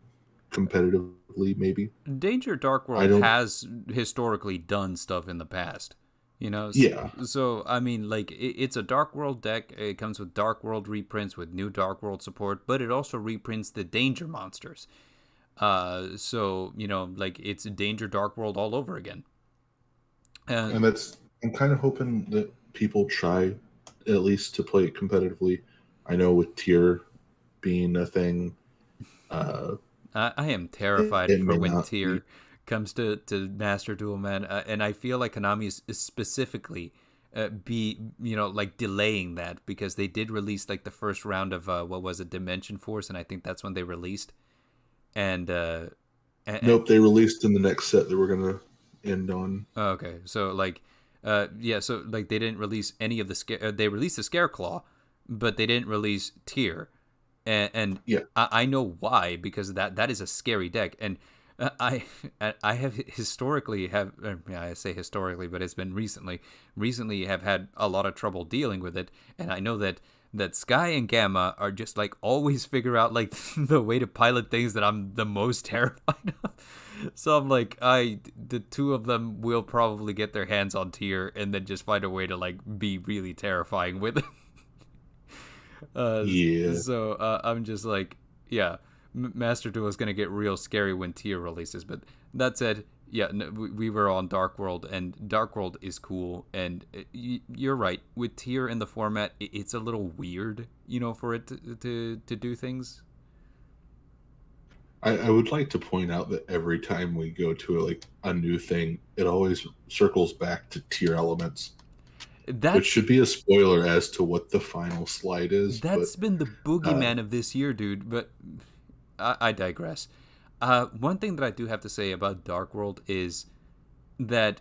competitively, maybe. Danger Dark World has historically done stuff in the past. You know? Yeah. So, I mean, like, it's a Dark World deck. It comes with Dark World reprints with new Dark World support, but it also reprints the Danger monsters. So, you know, like, it's Danger Dark World all over again. And I'm kind of hoping that people try at least to play it competitively. I know with Tyr being a thing. I am terrified for when Tyr comes to Master Duel, man. And I feel like Konami is specifically like delaying that, because they did release like the first round of what was it, Dimension Force, and I think that's when they released. And nope, they released in the next set that we're gonna end on. Oh, okay, so like so like they didn't release any of the they released the Scareclaw, but they didn't release Tyr. And yeah. I know why, because that is a scary deck, and I have historically I say historically, but it's been recently have had a lot of trouble dealing with it, and I know that Sky and Gamma are just like always figure out like the way to pilot things that I'm the most terrified of. So I'm like, the two of them will probably get their hands on Tyr and then just find a way to like be really terrifying with it. So I'm just like, yeah, Master Duel is gonna get real scary when Tyr releases. But that said, yeah, we were on Dark World, and Dark World is cool. And you're right, with Tyr in the format, it's a little weird, you know, for it to do things. I would like to point out that every time we go to a new thing, it always circles back to Tyr elements. Which should be a spoiler as to what the final slide is. That's been the boogeyman of this year, dude. But I digress. One thing that I do have to say about Dark World is that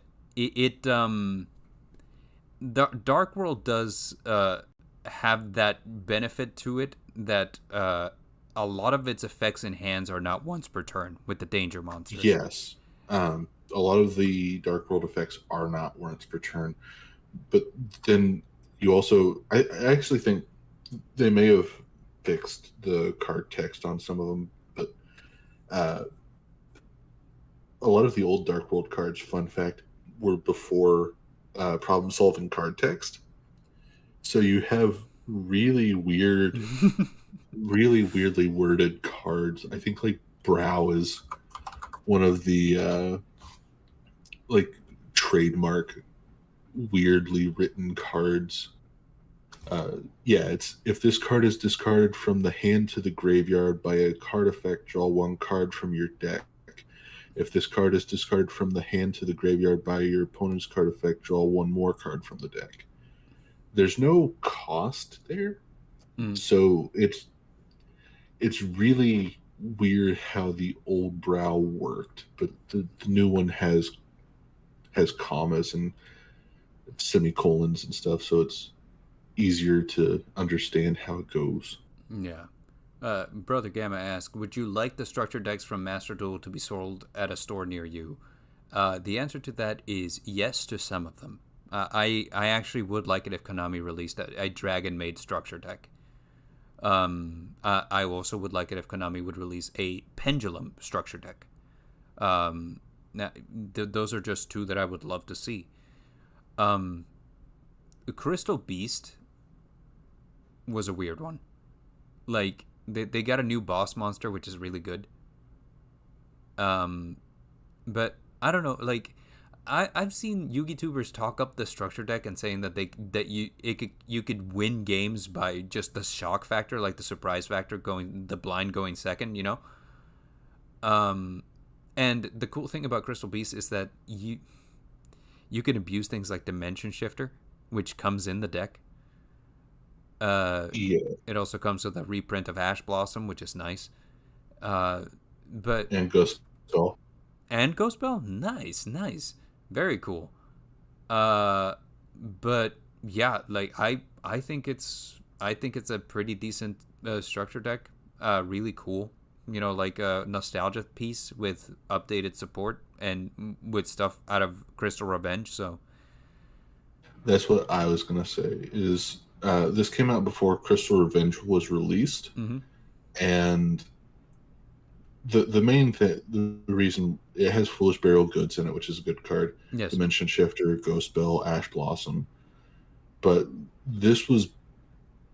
Dark World does have that benefit to it that a lot of its effects in hands are not once per turn with the danger monsters. Yes. A lot of the Dark World effects are not once per turn, but then you also, I actually think they may have fixed the card text on some of them, but uh, a lot of the old Dark World cards, fun fact, were before problem solving card text. So you have really weird, really weirdly worded cards. I think like Brow is one of the like trademark weirdly written cards. Yeah, it's if this card is discarded from the hand to the graveyard by a card effect, draw one card from your deck. If this card is discarded from the hand to the graveyard by your opponent's card effect, draw one more card from the deck. There's no cost there, so it's really weird how the old Brow worked, but the new one has commas and semicolons and stuff, so it's easier to understand how it goes. Yeah. Brother Gamma asks, would you like the structure decks from Master Duel to be sold at a store near you? The answer to that is yes to some of them. I actually would like it if Konami released a dragon-made structure deck. I also would like it if Konami would release a pendulum structure deck. Now, those are just two that I would love to see. Crystal Beast was a weird one. Like, they got a new boss monster, which is really good. But I don't know. Like, I've seen YugiTubers talk up the structure deck and saying that you could win games by just the shock factor, like the surprise factor the blind going second. You know. And the cool thing about Crystal Beast is that you can abuse things like Dimension Shifter, which comes in the deck. Yeah. It also comes with a reprint of Ash Blossom, which is nice. But And Ghost Bell. And Ghost Bell, nice, very cool. But yeah, like I think it's a pretty decent structure deck. Really cool. You know, like a nostalgia piece with updated support and with stuff out of Crystal Revenge. So That's what I was gonna say. Is this came out before Crystal Revenge was released, and the main thing, the reason it has Foolish Burial Goods in it, which is a good card. yes, Dimension Shifter, Ghost Bell, Ash Blossom, but this was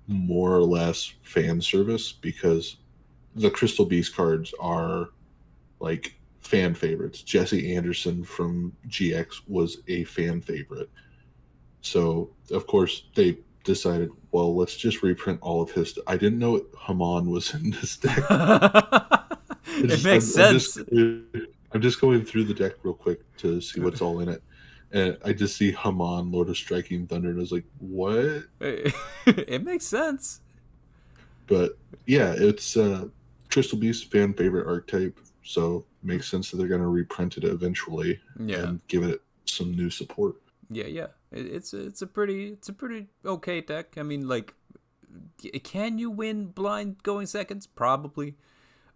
more or less fan service because the Crystal Beast cards are like fan favorites. Jesse Anderson from GX was a fan favorite. So, of course, they decided, well, let's just reprint all of his. I didn't know Haman was in this deck. It makes sense. I'm just going through the deck real quick to see what's all in it. And I just see Haman, Lord of Striking Thunder, and I was like, what? It makes sense. But yeah, it's Crystal Beast fan favorite archetype, so it makes sense that they're going to reprint it eventually and give it some new support. Yeah. It's a pretty okay deck. I mean, like, can you win blind going seconds? Probably.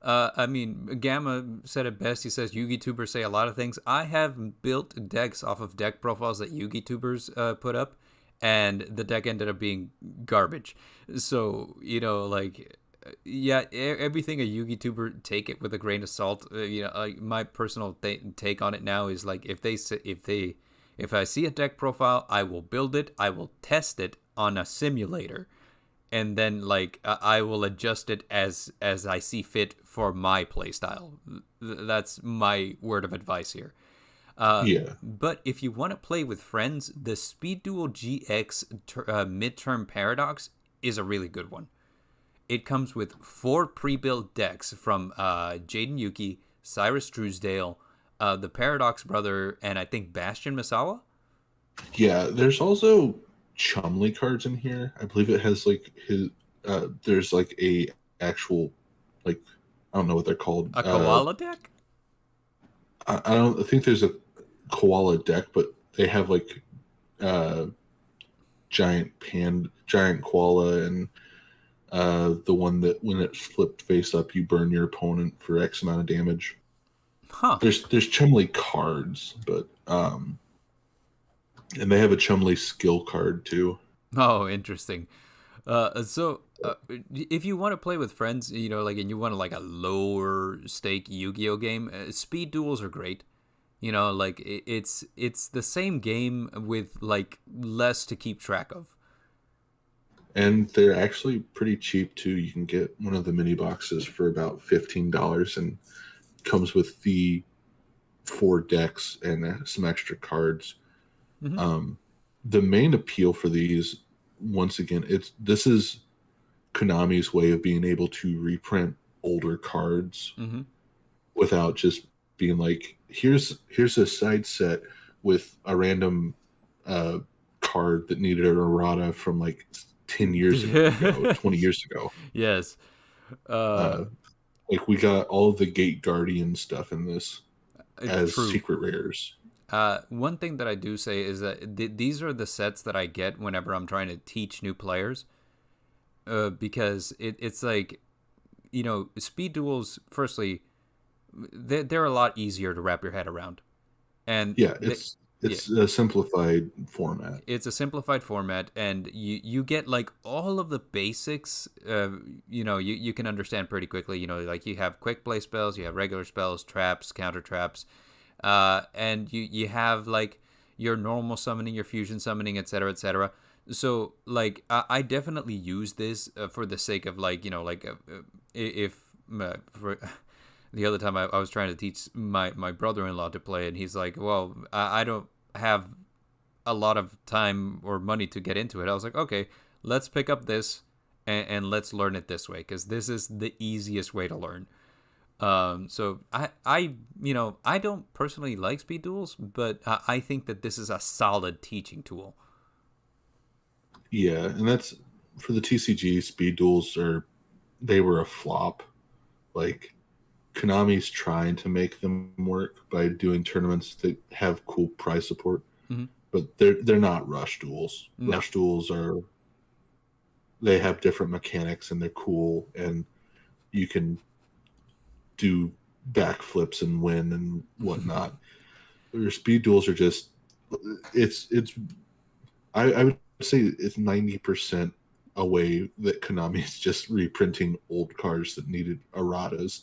I mean, Gamma said it best. He says YugiTubers say a lot of things. I have built decks off of deck profiles that YugiTubers put up, and the deck ended up being garbage. So, you know, like, yeah, everything a YouTuber, take it with a grain of salt. You know, like, my personal take on it now is like, if I see a deck profile, I will build it. I will test it on a simulator, and then like I will adjust it as I see fit for my playstyle. That's my word of advice here. But if you want to play with friends, the Speed Duel GX midterm paradox is a really good one. It comes with 4 pre-built decks from Jaden Yuki, Cyrus Truesdale, the Paradox Brother, and I think Bastion Misawa. Yeah, there's also Chumley cards in here. I believe it has like his. There's like a actual, like, I don't know what they're called. A koala deck. I think there's a koala deck, but they have like giant koala, and the one that when it's flipped face up, you burn your opponent for X amount of damage. Huh. There's Chumley cards, but and they have a Chumley skill card too. Oh, interesting. If you want to play with friends, like, and you want like a lower stake Yu-Gi-Oh game, speed duels are great. Like it's the same game with like less to keep track of. And they're actually pretty cheap too. You can get one of the mini boxes for about $15, and comes with the 4 decks and some extra cards. Mm-hmm. The main appeal for these, once again, this is Konami's way of being able to reprint older cards Mm-hmm. without just being like, here's a side set with a random card that needed an errata from like 10 years ago, 20 years ago. Yes. Like we got all of the Gate Guardian stuff in this as True. secret rares. One thing that I do say is that these are the sets that I get whenever I'm trying to teach new players. Because it's like, speed duels, firstly, they're a lot easier to wrap your head around. And yeah, it's a simplified format. It's a simplified format, and you get like all of the basics. You can understand pretty quickly. Like you have quick play spells, you have regular spells, traps, counter traps, and you have like your normal summoning, your fusion summoning, etc., etc. So like I definitely use this for the sake of like if for the other time I was trying to teach my brother-in-law to play, and he's like, well, I don't have a lot of time or money to get into it. I was like, okay, let's pick up this and let's learn it this way, because this is the easiest way to learn. So I don't personally like speed duels, but I think that this is a solid teaching tool. Yeah, and that's for the TCG. Speed duels they were a flop. Like Konami's trying to make them work by doing tournaments that have cool prize support, Mm-hmm. but they're not rush duels. No. Rush duels they have different mechanics and they're cool, and you can do backflips and win and whatnot. Your speed duels are just it's I would say it's 90% a way that Konami is just reprinting old cards that needed erratas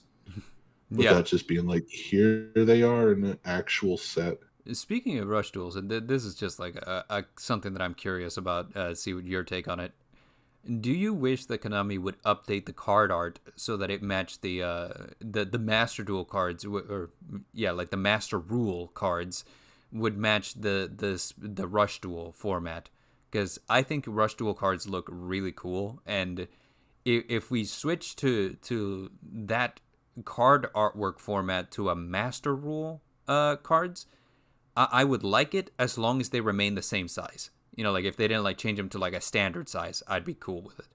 without just being like, here they are in an actual set. Speaking of rush duels, and this is just like something that I'm curious about, see what your take on it. Do you wish that Konami would update the card art so that it matched the Master Duel cards, like the Master Rule cards would match the Rush Duel format? Because I think Rush Duel cards look really cool, and if we switch to that card artwork format to a Master Rule cards, I would like it as long as they remain the same size. Like if they didn't like change them to like a standard size, I'd be cool with it.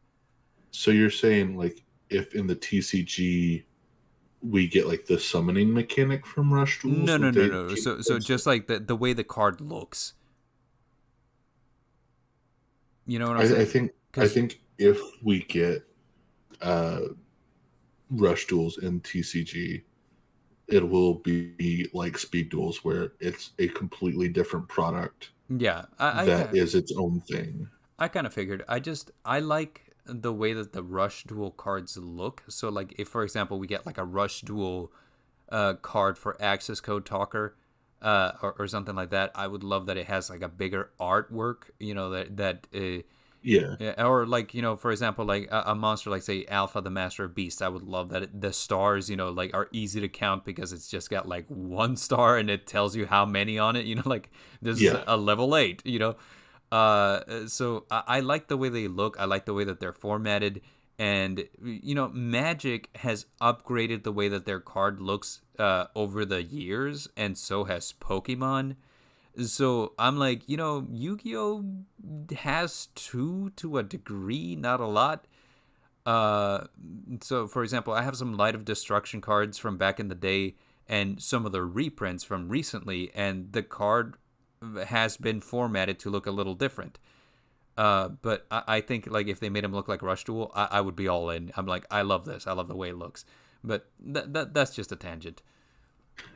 So you're saying like if in the TCG we get like the summoning mechanic from Rush Duels? No. So just like the way the card looks. You know what I'm saying? I think if we get Rush Duels in TCG, it will be like Speed Duels, where it's a completely different product. Yeah, that is its own thing. I kind of figured. I like the way that the Rush Duel cards look. So like if, for example, we get like a Rush Duel card for Access Code Talker or something like that, I would love that it has like a bigger artwork, yeah, or like, for example, like a monster like, say, Alpha the Master of Beasts. I would love that the stars, like are easy to count because it's just got like 1 star and it tells you how many on it, like this is a level 8, so I like the way they look. I like the way that they're formatted, and Magic has upgraded the way that their card looks over the years, and so has Pokemon. So I'm like, Yu-Gi-Oh has to a degree, not a lot. So for example, I have some Light of Destruction cards from back in the day and some of the reprints from recently, and the card has been formatted to look a little different. But I think like if they made him look like Rush Duel, I would be all in. I'm like, I love this. I love the way it looks. But that's just a tangent.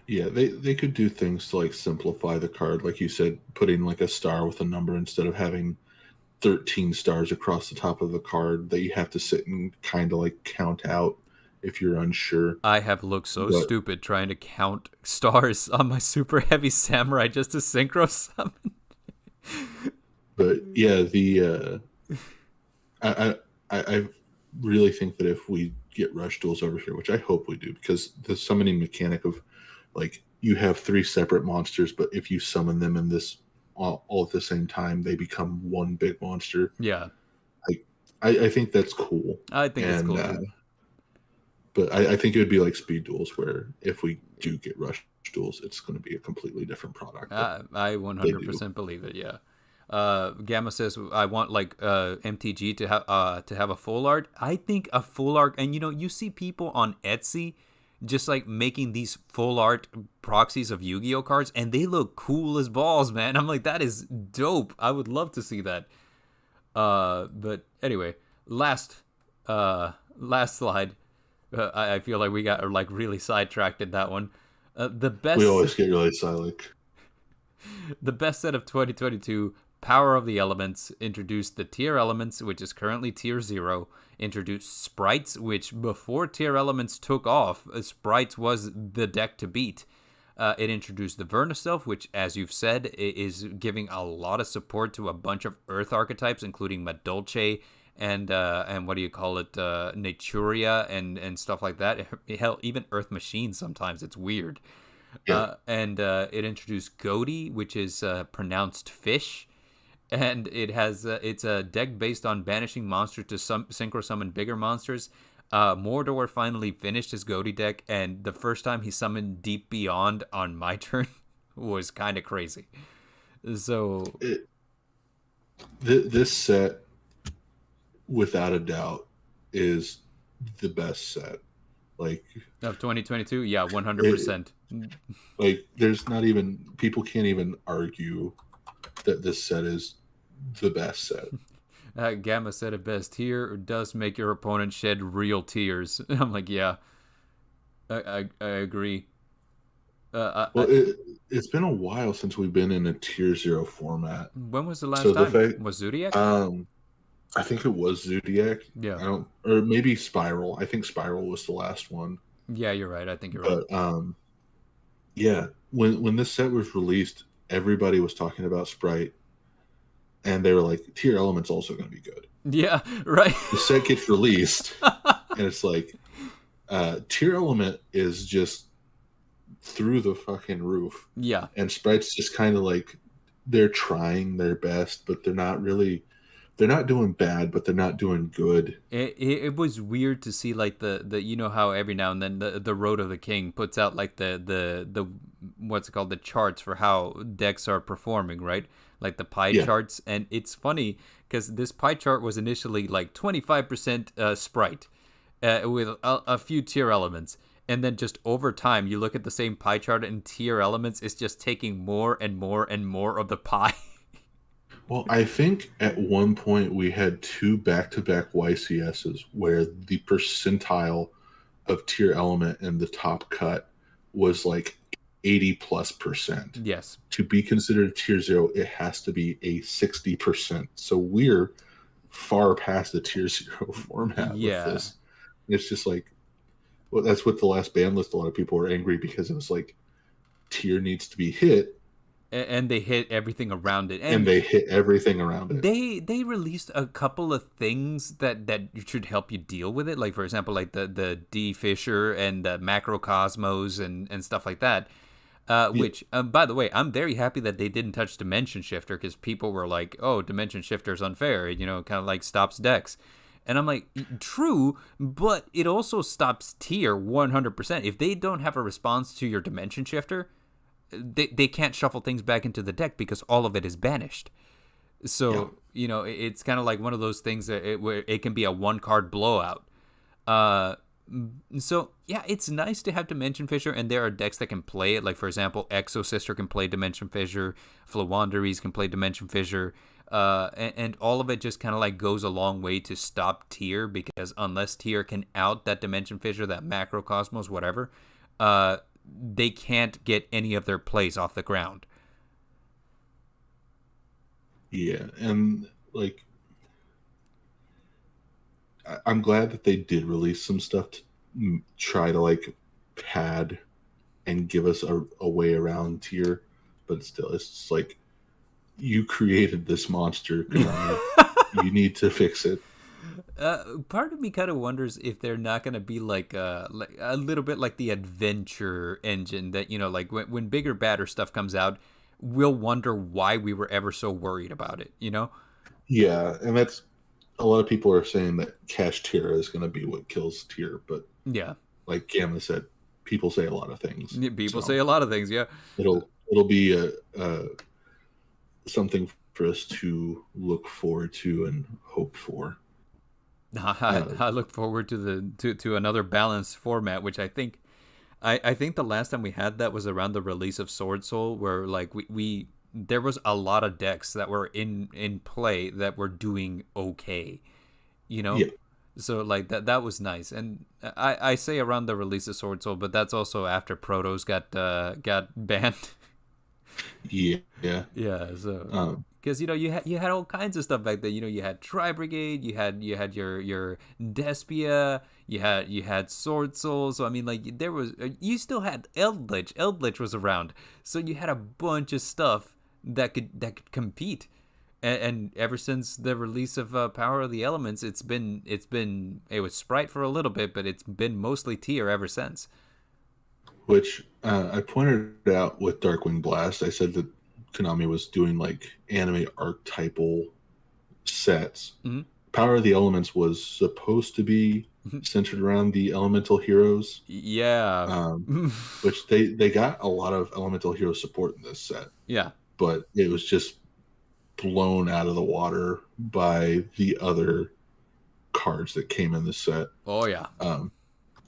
Yeah, they could do things to like simplify the card, like you said, putting like a star with a number instead of having 13 stars across the top of the card that you have to sit and kind of like count out if you're unsure. I have looked so But stupid trying to count stars on my super heavy samurai just to synchro summon. but yeah, the I really think that if we get rush duels over here, which I hope we do, because the summoning mechanic of like you have three separate monsters, but if you summon them in this all at the same time, they become one big monster. Yeah, Like I think that's cool. I think it's cool too. But I think it would be like speed duels, where if we do get rush duels, it's going to be a completely different product. I 100% believe it. Yeah. Gamma says I want like MTG to have a full art. I think a full art, and you see people on Etsy just like making these full art proxies of Yu-Gi-Oh cards, and they look cool as balls, man. I'm like, that is dope. I would love to see that. But anyway, last slide. I feel like we got like really sidetracked in that one. The best. We always get really silent. The best set of 2022, Power of the Elements, introduced the tier elements, which is currently tier 0, introduced sprites, which before tier elements took off, sprites was the deck to beat. It introduced the Verniself, which, as you've said, is giving a lot of support to a bunch of Earth archetypes, including Madolche and what do you call it, Naturia and stuff like that. Hell, even Earth Machine sometimes. It's weird. Yeah. And it introduced Goaty, which is pronounced fish, and it's a deck based on banishing monsters to synchro summon bigger monsters. Mordor finally finished his Goaty deck, and the first time he summoned Deep Beyond on my turn was kind of crazy. So this set, without a doubt, is the best set. Like of 2022, yeah, 100%. Like there's not even, people can't even argue that this set is the best set. Gamma said it best. Here does make your opponent shed real tears. I'm like, yeah, I agree. It's been a while since we've been in a tier 0 format. When was the last time? Was Zodiac? I think it was Zodiac. Yeah. Or maybe Spiral. I think Spiral was the last one. Yeah, you're right. I think you're right. Yeah, when this set was released, everybody was talking about Sprite, and they were like, tier element's also going to be good. Yeah, right. The set gets released, and it's like, tier element is just through the fucking roof. Yeah. And Sprite's just kind of like, they're trying their best, but they're not doing bad, but they're not doing good. It was weird to see like the how every now and then the Road of the King puts out like the what's it called, the charts for how decks are performing, right? Like the pie charts. And it's funny because this pie chart was initially like 25% Sprite with a few tier elements. And then just over time, you look at the same pie chart and tier elements, it's just taking more and more and more of the pie. Well, I think at one point we had 2 back-to-back YCSs where the percentile of tier element in the top cut was like 80+%. Yes. To be considered tier 0, it has to be a 60%. So we're far past the tier 0 format with this. It's just like, well, that's what the last ban list, a lot of people were angry because it was like, tier needs to be hit. And they hit everything around it. And they hit everything around it. They released a couple of things that should help you deal with it. Like, for example, like the D Fisher and the Macrocosmos and stuff like that. Which, by the way, I'm very happy that they didn't touch Dimension Shifter because people were like, oh, Dimension Shifter is unfair. Kind of like stops decks. And I'm like, true, but it also stops tier 100%. If they don't have a response to your Dimension Shifter, they can't shuffle things back into the deck because all of it is banished. So, it's kind of like one of those things that where it can be a 1-card blowout. So yeah, it's nice to have Dimension Fissure, and there are decks that can play it. Like for example, Exo Sister can play Dimension Fissure, Flawanderies can play Dimension Fissure, and all of it just kind of like goes a long way to stop Tier, because unless Tier can out that Dimension Fissure, that Macrocosmos, whatever, they can't get any of their plays off the ground. Yeah, and like I'm glad that they did release some stuff to try to like pad and give us a way around Tier, but still, it's just like you created this monster. You need to fix it. Part of me kind of wonders if they're not going to be like a little bit like the adventure engine that, like when bigger, badder stuff comes out, we'll wonder why we were ever so worried about it, Yeah, and that's a lot of people are saying that Cash Tier is going to be what kills Tier, but yeah, like Gamma said, people say a lot of things. People say a lot of things. Yeah, it'll be a something for us to look forward to and hope for. I look forward to another balanced format, which I think the last time we had that was around the release of Sword Soul, where like we there was a lot of decks that were in play that were doing okay, Yeah. So like that was nice. And I say around the release of Sword Soul, but that's also after Protos got banned. Yeah. So because you had all kinds of stuff back then. You had Tri Brigade, you had your Despia, you had Sword Soul. So I mean, like there was you still had Eldritch. Eldritch was around, so you had a bunch of stuff that could compete. And ever since the release of Power of the Elements, it was Sprite for a little bit, but it's been mostly Tier ever since. Which I pointed out with Darkwing Blast. I said that Konami was doing like anime archetypal sets. Mm-hmm. Power of the Elements was supposed to be centered around the elemental heroes. Yeah. Which they got a lot of elemental hero support in this set. Yeah. But it was just blown out of the water by the other cards that came in the set. Oh yeah.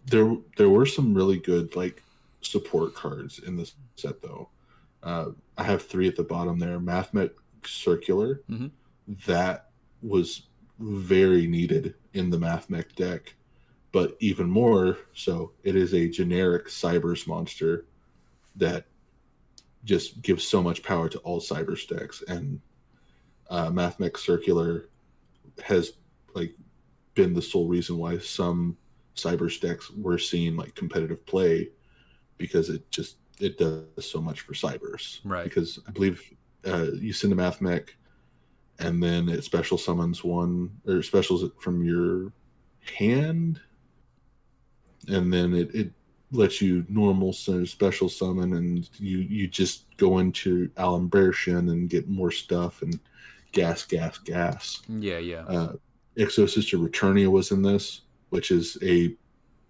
There were some really good like support cards in this set though. I have 3 at the bottom there. Mathmech Circular. Mm-hmm. That was very needed in the Mathmech deck, but even more so, it is a generic Cybers monster that just gives so much power to all Cybers decks, and Mathmech Circular has like been the sole reason why some Cybers decks were seeing like competitive play, because it does so much for Cybers. Right. Because I believe you send a Mathmech, and then it special summons one, or specials it from your hand, and then it lets you normal special summon, and you just go into Alumbration and get more stuff and gas. Yeah. Exo Sister Returnia was in this, which is a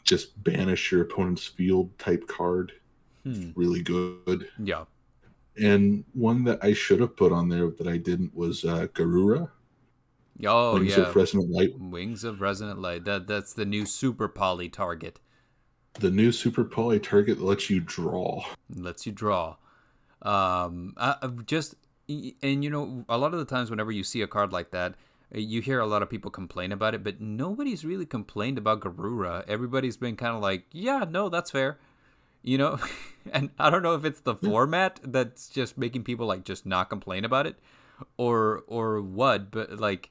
just banish your opponent's field type card. Really good. Yeah. And one that I should have put on there that I didn't was Garura. Oh, Wings of Resonant Light. Wings of Resonant Light. That's the new Super Poly target. The new Super Poly target that lets you draw. Just, and a lot of the times whenever you see a card like that, you hear a lot of people complain about it, but nobody's really complained about Garura. Everybody's been kind of like, yeah, no, that's fair. And I don't know if it's the format that's just making people like just not complain about it, or what. But like,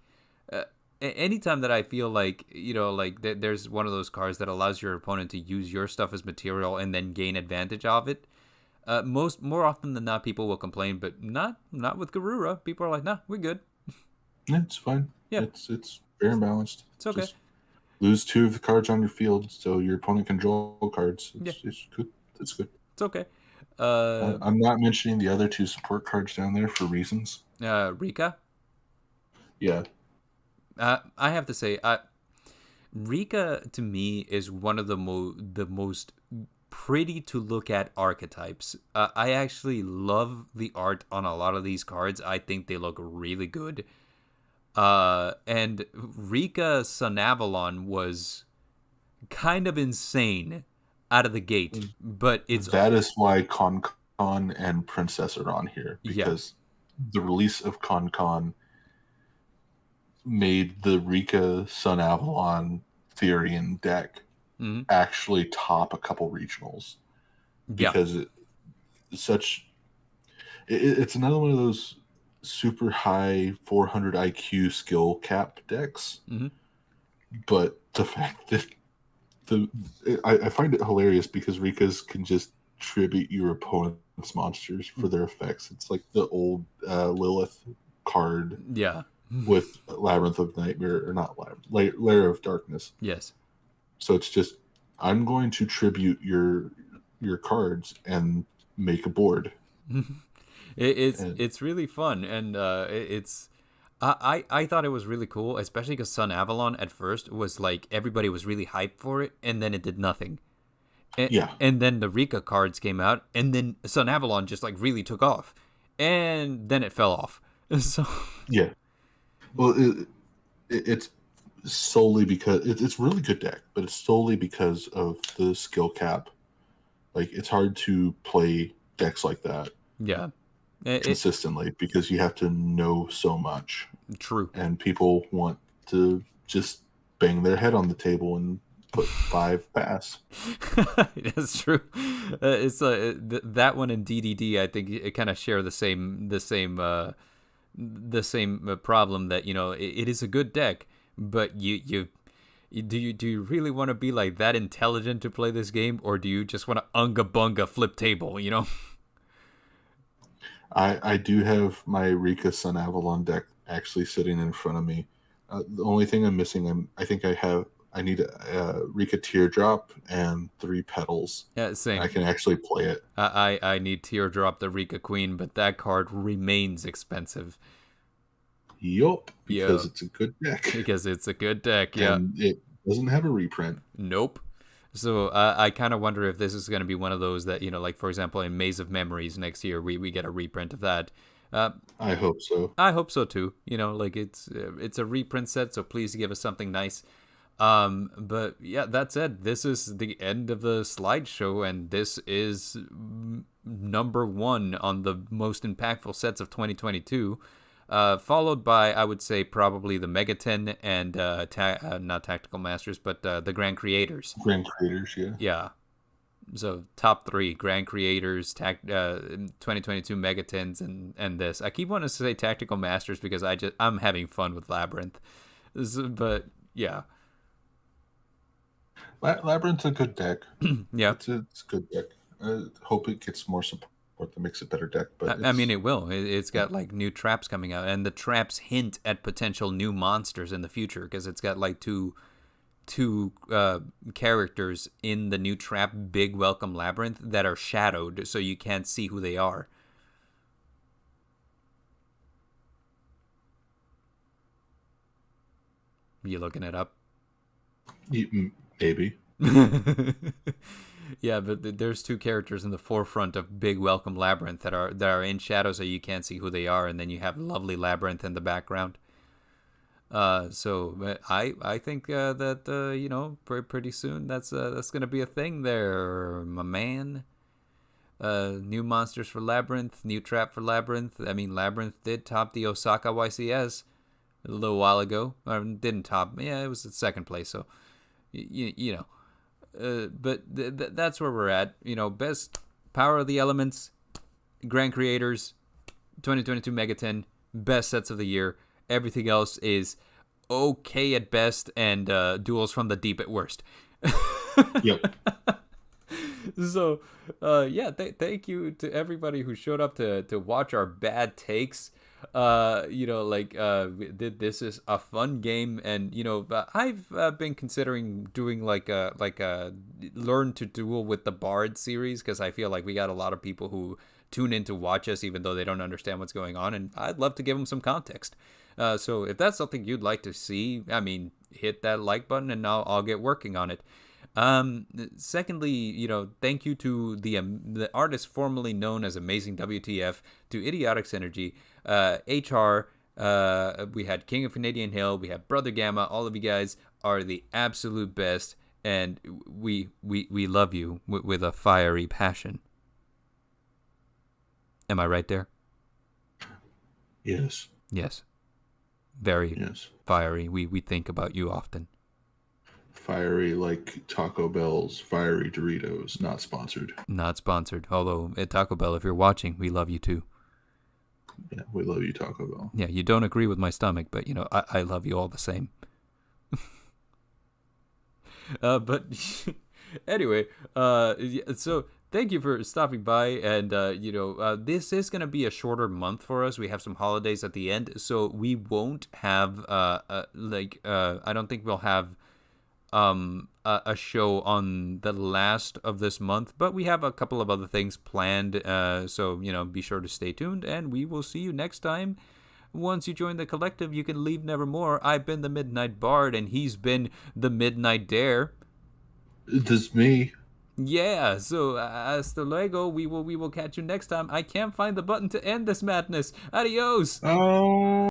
anytime that I feel like there's one of those cards that allows your opponent to use your stuff as material and then gain advantage of it, more often than not, people will complain. But not with Garura. People are like, nah, we're good. Yeah, it's fine. Yeah, it's fair and balanced. It's okay. Just lose 2 of the cards on your field, so your opponent can draw cards. It's good. It's good. It's okay. I'm not mentioning the other 2 support cards down there for reasons. Rika? Yeah. I have to say, Rika to me is one of the most pretty to look at archetypes. I actually love the art on a lot of these cards. I think they look really good. And Rika Sun Avalon was kind of insane out of the gate, but it's That is why Con and Princess are on here, yeah. because the release of Con made the Rika Sun Avalon Therian deck Mm-hmm. actually top a couple regionals, Yeah. because it's another one of those super high 400 IQ skill cap decks. Mm-hmm. But the fact that I find it hilarious because Rika's can just tribute your opponent's monsters for their effects. It's like the old Lilith card Yeah. with Labyrinth of Nightmare, or not Labyrinth, Lair of Darkness. Yes. So it's just, I'm going to tribute your cards and make a board. It's really fun, and I thought it was really cool, especially because Sun Avalon at first was like everybody was really hyped for it, and then it did nothing. Yeah. And then the Rika cards came out, and then Sun Avalon just like really took off, and then it fell off. So Yeah. Well, it's solely because it's a really good deck, but it's solely because of the skill cap. Like, it's hard to play decks like that yeah, consistently because you have to know so much, true. and people want to just bang their head on the table and put 5 pass. That's true. It's that one and DDD. I think it kind of share the same problem that it is a good deck, but do you really want to be like that intelligent to play this game, or do you just want to unga bunga flip table? I do have my Rika Sun Avalon deck actually sitting in front of me. The only thing I'm missing, I need a Rika Teardrop and 3 Petals. Yeah, same. I can actually play it. I need Teardrop the Rika Queen, but that card remains expensive. Yup, because it's a good deck. Because it's a good deck, yeah. And it doesn't have a reprint. Nope. So I kind of wonder if this is going to be one of those that, like, for example, in Maze of Memories next year, we get a reprint of that. I hope so. I hope so, too. Like, it's a reprint set, so please give us something nice. But, yeah, that said, this is the end of the slideshow, and this is number 1 on the most impactful sets of 2022. Followed by, I would say, probably the Megaten and not Tactical Masters, but the Grand Creators. Grand Creators, yeah. Yeah. So top 3: Grand Creators, 2022 Megatens, and this. I keep wanting to say Tactical Masters because I'm having fun with Labyrinth. But yeah. Labyrinth's a good deck. Yeah. It's a good deck. I hope it gets more support that makes it better deck, but I mean, it will. It's got like new traps coming out, and the traps hint at potential new monsters in the future because it's got like two characters in the new trap Big Welcome Labyrinth that are shadowed, so you can't see who they are. You looking it up? Maybe. Yeah, but there's 2 characters in the forefront of Big Welcome Labyrinth that are in shadow, so you can't see who they are, and then you have Lovely Labyrinth in the background. So I think that pretty soon that's gonna be a thing there, my man. New monsters for Labyrinth, new trap for Labyrinth. I mean, Labyrinth did top the Osaka YCS a little while ago. Or didn't top. Yeah, it was in 2nd place. So you know. But that's where we're at. Best Power of the Elements, Grand Creators, 2022 Megaten, best sets of the year. Everything else is okay at best, and Duels from the Deep at worst. Yep. So, thank you to everybody who showed up to watch our bad takes. This is a fun game, and I've been considering doing like a Learn to Duel with the Bard series, because I feel like we got a lot of people who tune in to watch us even though they don't understand what's going on, and I'd love to give them some context. So if that's something you'd like to see, I mean, hit that like button and I'll get working on it. Secondly, thank you to the artist formerly known as Amazing WTF, to Idiotic Synergy, HR, we had King of Canadian Hill, we have Brother Gamma. All of you guys are the absolute best, and we love you with a fiery passion. Am I right there? Yes. Yes. Very Yes. fiery. We think about you often. Fiery like Taco Bell's fiery Doritos. Not sponsored. Not sponsored. Although at Taco Bell, if you're watching, we love you too. Yeah, we love you, Taco Bell. Yeah, you don't agree with my stomach, but I love you all the same. But anyway, so thank you for stopping by, and this is gonna be a shorter month for us. We have some holidays at the end, so we won't have I don't think we'll have a show on the last of this month, but we have a couple of other things planned. So be sure to stay tuned, and we will see you next time. Once you join the collective, you can leave Nevermore. I've been the Midnight Bard, and he's been the Midnight Dare. This is me. Yeah, so hasta luego. We will catch you next time. I can't find the button to end this madness. Adios. Oh.